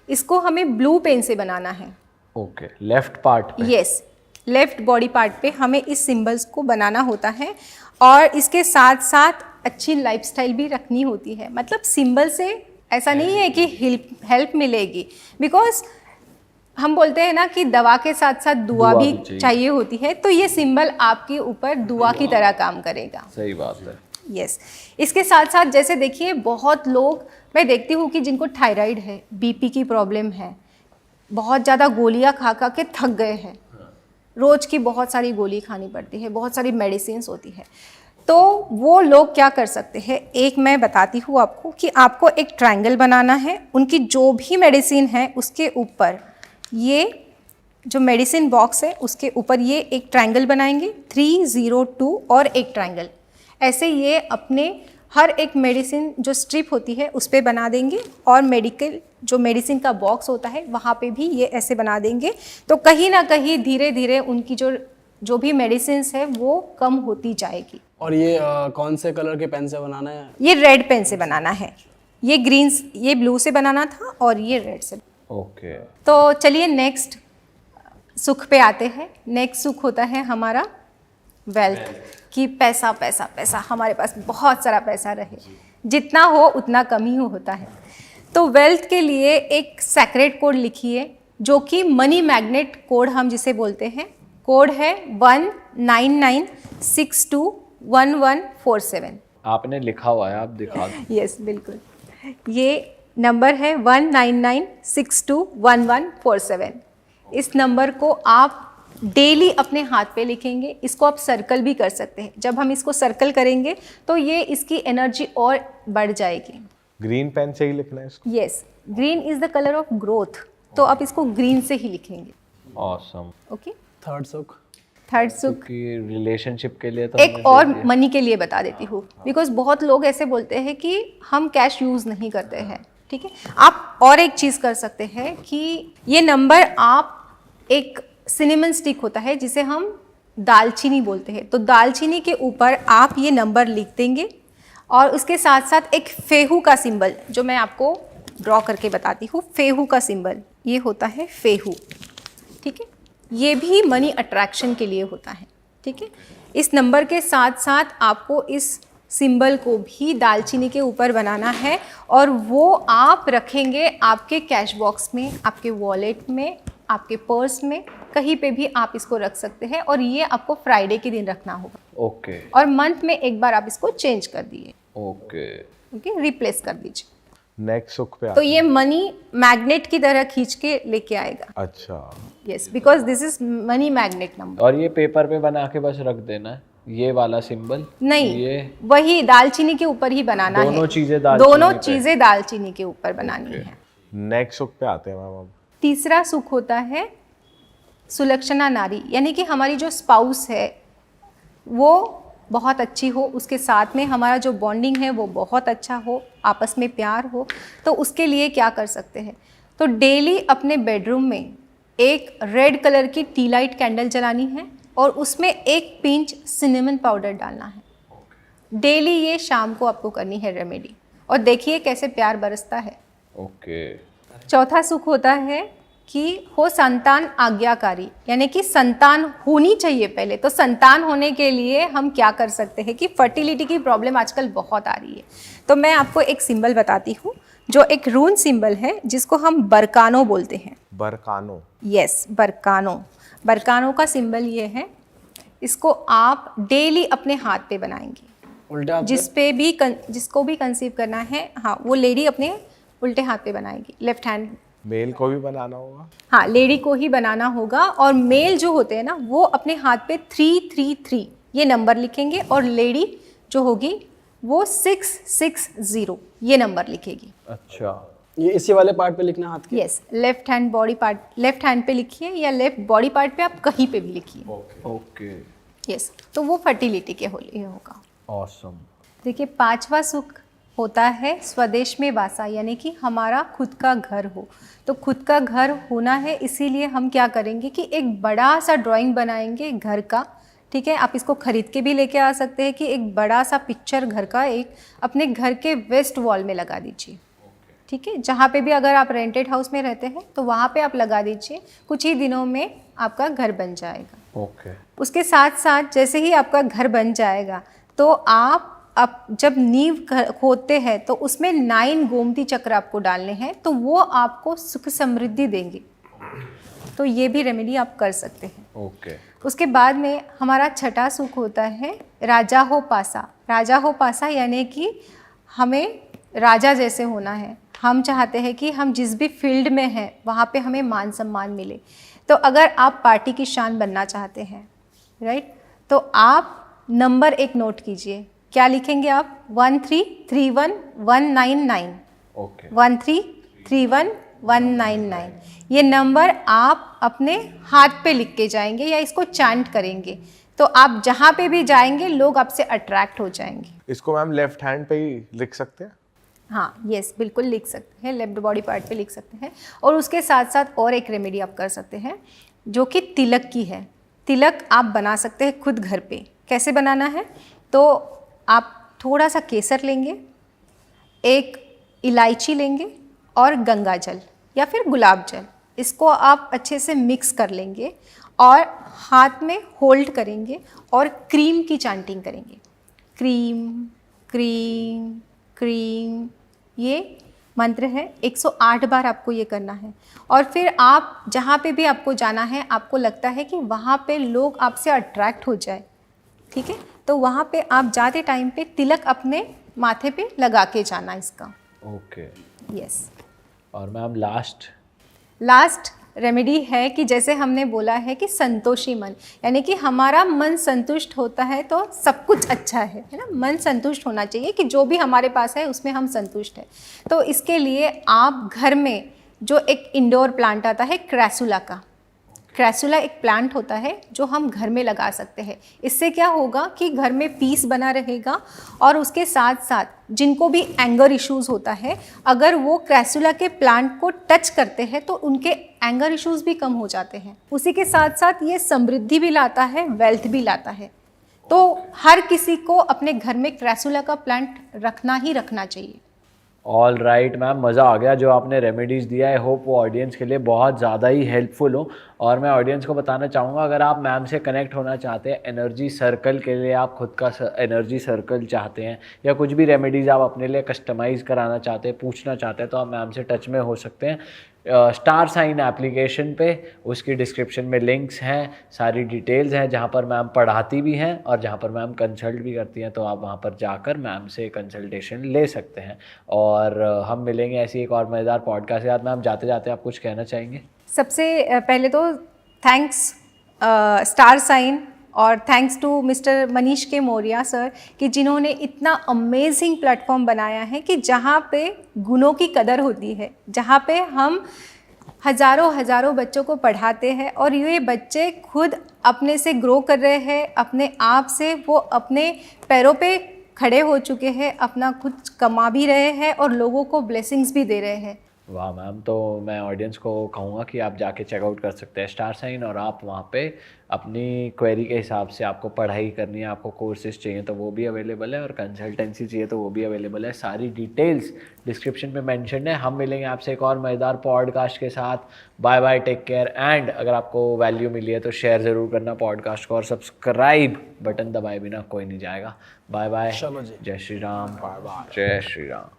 इसको हमें ब्लू पेन से बनाना है। ओके, लेफ्ट पार्ट पे? यस, लेफ्ट बॉडी पार्ट पे हमें इस सिंबल्स को बनाना होता है, और इसके साथ साथ अच्छी लाइफस्टाइल भी रखनी होती है। मतलब सिंबल से ऐसा नहीं है कि हेल्प मिलेगी, बिकॉज हम बोलते हैं ना कि दवा के साथ साथ दुआ भी चाहिए होती है, तो ये सिंबल आपके ऊपर दुआ की तरह काम करेगा। सही बात है। यस, इसके साथ साथ जैसे देखिए, बहुत लोग मैं देखती हूँ कि जिनको थायराइड है, बीपी की प्रॉब्लम है, बहुत ज़्यादा गोलियाँ खा खा के थक गए हैं, रोज़ की बहुत सारी गोली खानी पड़ती है, बहुत सारी मेडिसिन्स होती है, तो वो लोग क्या कर सकते हैं, एक मैं बताती हूँ आपको कि आपको एक ट्रायंगल बनाना है। उनकी जो भी मेडिसिन है उसके ऊपर, ये जो मेडिसिन बॉक्स है उसके ऊपर ये एक ट्रायंगल बनाएंगे, 302 और एक ट्रायंगल, ऐसे ये अपने हर एक मेडिसिन जो स्ट्रिप होती है उस पर बना देंगे, और मेडिकल जो मेडिसिन का बॉक्स होता है वहाँ पे भी ये ऐसे बना देंगे। तो कहीं ना कहीं धीरे धीरे उनकी जो भी मेडिसिन है वो कम होती जाएगी। और ये कौन से कलर के पेन से बनाना है? ये रेड पेन से बनाना है, ये ग्रीन, ये ब्लू से बनाना था, और ये रेड से। ओके, तो चलिए नेक्स्ट सुख पे आते हैं। नेक्स्ट सुख होता है हमारा वेल्थ, कि पैसा पैसा पैसा, हमारे पास बहुत सारा पैसा रहे, जितना हो उतना कम ही होता है। तो वेल्थ के लिए एक सेक्रेट कोड लिखिए, जो कि मनी मैग्नेट कोड हम जिसे बोलते हैं। कोड है 199621147। आपने लिखा हुआ है, आप दिखा दो। यस बिल्कुल, ये नंबर है 199621147। इस नंबर को आप डेली अपने हाथ पे लिखेंगे। इसको आप सर्कल भी कर सकते हैं। जब हम इसको सर्कल करेंगे तो ये इसकी एनर्जी और बढ़ जाएगी। ग्रीन पेन से ही लिखना है इसको? Yes, green is the colour of growth, तो आप इसको ग्रीन से ही लिखेंगे। ऑसम। ओके, थर्ड सुख? थर्ड सुख कि रिलेशनशिप के लिए तो एक हमने और दे दिया। मनी के लिए बता देती हूँ, बिकॉज बहुत लोग ऐसे बोलते हैं कि हम कैश यूज़ नहीं करते हैं। ठीक है, आप और एक चीज़ कर सकते हैं कि ये नंबर आप, एक सिनेमन स्टिक होता है जिसे हम दालचीनी बोलते हैं, तो दालचीनी के ऊपर आप ये नंबर लिख देंगे, और उसके साथ साथ एक फेहू का सिंबल, जो मैं आपको ड्रॉ करके बताती हूँ। फेहू का सिंबल ये होता है फेहू। ठीक है, ये भी मनी अट्रैक्शन के लिए होता है। ठीक है, इस नंबर के साथ साथ आपको इस सिंबल को भी दालचीनी के ऊपर बनाना है, और वो आप रखेंगे आपके कैश बॉक्स में, आपके वॉलेट में, आपके पर्स में, कहीं पे भी आप इसको रख सकते हैं, और ये आपको फ्राइडे के दिन रखना होगा। ओके और मंथ में एक बार आप इसको चेंज कर दिए, ओके ओके, रिप्लेस कर दीजिए। नेक सुख पे तो ये मनी मैग्नेट की तरह खींच के लेके आएगा। अच्छा, yes, because this is money magnet number. और ये पेपर पे बना के बस रख देना है, ये वाला सिंबल? नहीं, ये वही दालचीनी के ऊपर ही बनाना है। दोनों चीजें दालचीनी दोनों पे? चीजें दालचीनी के ऊपर बनानी है। नेक सुख पे आते हैं मैम अब। तीसरा सुख होता है सुलक्षणा नारी, यानी कि हमारी जो स्पाउस है वो बहुत अच्छी हो, उसके साथ में हमारा जो बॉन्डिंग है वो बहुत अच्छा हो, आपस में प्यार हो। तो उसके लिए क्या कर सकते हैं, तो डेली अपने बेडरूम में एक रेड कलर की टी लाइट कैंडल जलानी है और उसमें एक पिंच सिनेमन पाउडर डालना है। डेली ये शाम को आपको करनी है रेमेडी, और देखिए कैसे प्यार बरसता है। ओके। चौथा सुख होता है कि हो संतान आज्ञाकारी, यानी कि संतान होनी चाहिए पहले। तो संतान होने के लिए हम क्या कर सकते हैं कि फर्टिलिटी की प्रॉब्लम आजकल बहुत आ रही है। तो मैं आपको एक सिंबल बताती हूँ जो एक रून सिंबल है जिसको हम बरकानो बोलते हैं। बरकानो? यस, बरकानो। बरकानो का सिंबल ये है, इसको आप डेली अपने हाथ पे बनाएंगे। उल्टे हाथ पे? जिसको भी कंसीव करना है, हाँ, वो लेडी अपने उल्टे हाथ पे बनाएगी, लेफ्ट हैंड। मेल को भी बनाना होगा? हाँ, लेडी को ही बनाना होगा। और मेल जो होते हैं ना, वो अपने हाथ पे 333 ये नंबर लिखेंगे, और लेडी जो होगी वो 660 ये नंबर लिखेगी। अच्छा, ये इसी वाले पार्ट पे लिखना हाथ के? Yes, left hand body part, left hand पे लिखिए या लेफ्ट बॉडी पार्ट पे, आप कहीं पे भी लिखिए। ओके, यस, तो वो फर्टिलिटी के लिए होगा। ऑसम। देखिए, पांचवा सुख होता है स्वदेश में वासा, यानी कि हमारा खुद का घर हो। तो खुद का घर होना है, इसीलिए हम क्या करेंगे कि एक बड़ा सा ड्राइंग बनाएंगे घर का। ठीक है, आप इसको खरीद के भी लेके आ सकते हैं कि एक बड़ा सा पिक्चर घर का एक अपने घर के वेस्ट वॉल में लगा दीजिए। ठीक है, जहाँ पे भी अगर आप रेंटेड हाउस में रहते हैं तो वहाँ पे आप लगा दीजिए, कुछ ही दिनों में आपका घर बन जाएगा। ओके। उसके साथ साथ जैसे ही आपका घर बन जाएगा तो आप जब नींव खोदते हैं तो उसमें 9 गोमती चक्र आपको डालने हैं, तो वो आपको सुख समृद्धि देंगे। तो ये भी रेमेडी आप कर सकते हैं। ओके। उसके बाद में हमारा छठा सुख होता है राजा हो पासा। राजा हो पासा यानी कि हमें राजा जैसे होना है। हम चाहते हैं कि हम जिस भी फील्ड में हैं वहाँ पे हमें मान सम्मान मिले। तो अगर आप पार्टी की शान बनना चाहते हैं, राइट, तो आप नंबर एक नोट कीजिए। क्या लिखेंगे आप? 1331199। ओके। 1331199 ये नंबर आप अपने हाथ पे लिख के जाएंगे या इसको चैंट करेंगे, तो आप जहाँ पे भी जाएंगे लोग आपसे अट्रैक्ट हो जाएंगे। इसको मैम लेफ्ट हैंड पे ही लिख सकते हैं? हाँ, यस, बिल्कुल लिख सकते हैं, लेफ्ट बॉडी पार्ट पे लिख सकते हैं। और उसके साथ साथ और एक रेमेडी आप कर सकते हैं जो कि तिलक की है। तिलक आप बना सकते हैं खुद घर पे। कैसे बनाना है? तो आप थोड़ा सा केसर लेंगे, एक इलायची लेंगे और गंगा जल या फिर गुलाब जल, इसको आप अच्छे से मिक्स कर लेंगे और हाथ में होल्ड करेंगे और क्रीम की चैंटिंग करेंगे। क्रीम क्रीम क्रीम, ये मंत्र है। 108 बार आपको ये करना है। और फिर आप जहाँ पे भी आपको जाना है, आपको लगता है कि वहाँ पे लोग आपसे अट्रैक्ट हो जाए, ठीक है, तो वहाँ पे आप जाते टाइम पे तिलक अपने माथे पे लगा के जाना इसका। ओके। यस। और मैम लास्ट रेमेडी है कि जैसे हमने बोला है कि संतोषी मन, यानी कि हमारा मन संतुष्ट होता है तो सब कुछ अच्छा है ना। मन संतुष्ट होना चाहिए कि जो भी हमारे पास है उसमें हम संतुष्ट हैं। तो इसके लिए आप घर में जो एक इंडोर प्लांट आता है क्रैसुला का, क्रैसुला एक प्लांट होता है जो हम घर में लगा सकते हैं। इससे क्या होगा कि घर में पीस बना रहेगा, और उसके साथ साथ जिनको भी एंगर इश्यूज़ होता है, अगर वो क्रैसुला के प्लांट को टच करते हैं तो उनके एंगर इश्यूज़ भी कम हो जाते हैं। उसी के साथ साथ ये समृद्धि भी लाता है, वेल्थ भी लाता है। तो हर किसी को अपने घर में क्रैसुला का प्लांट रखना ही रखना चाहिए। ऑल राइट मैम, मज़ा आ गया जो आपने रेमेडीज़ दिया। आई होप वो ऑडियंस के लिए बहुत ज़्यादा ही हेल्पफुल हो। और मैं ऑडियंस को बताना चाहूँगा, अगर आप मैम से कनेक्ट होना चाहते हैं एनर्जी सर्कल के लिए, आप खुद का एनर्जी सर्कल चाहते हैं या कुछ भी रेमेडीज़ आप अपने लिए कस्टमाइज़ कराना चाहते हैं, पूछना चाहते हैं, तो आप मैम से टच में हो सकते हैं। स्टार साइन एप्लीकेशन पे, उसकी डिस्क्रिप्शन में लिंक्स हैं, सारी डिटेल्स हैं, जहाँ पर मैम पढ़ाती भी हैं और जहाँ पर मैम कंसल्ट भी करती हैं, तो आप वहाँ पर जाकर मैम से कंसल्टेशन ले सकते हैं। और हम मिलेंगे ऐसी एक और मज़ेदार पॉडकास्ट के साथ। मैम जाते जाते आप कुछ कहना चाहेंगे? सबसे पहले तो थैंक्स स्टार साइन और थैंक्स टू मिस्टर मनीष के मौर्या सर कि जिन्होंने इतना अमेजिंग प्लेटफॉर्म बनाया है कि जहाँ पे गुणों की कदर होती है, जहाँ पे हम हज़ारों बच्चों को पढ़ाते हैं और ये बच्चे खुद अपने से ग्रो कर रहे हैं, अपने आप से वो अपने पैरों पे खड़े हो चुके हैं, अपना कुछ कमा भी रहे हैं और लोगों को ब्लेसिंग्स भी दे रहे हैं। वाह मैम, तो मैं ऑडियंस को कहूँगा कि आप जाके चेकआउट कर सकते हैं स्टार साइन, और आप वहाँ पे अपनी क्वेरी के हिसाब से, आपको पढ़ाई करनी है, आपको कोर्सेज चाहिए तो वो भी अवेलेबल है, और कंसल्टेंसी चाहिए तो वो भी अवेलेबल है। सारी डिटेल्स डिस्क्रिप्शन में मेंशन है। हम मिलेंगे आपसे एक और मज़ेदार पॉडकास्ट के साथ। Bye bye, take care, and अगर आपको वैल्यू मिली है तो शेयर ज़रूर करना पॉडकास्ट को, और सब्सक्राइब बटन दबाए बिना कोई नहीं जाएगा। बाय बाय, चलो जी, जय श्री राम, जय श्री राम।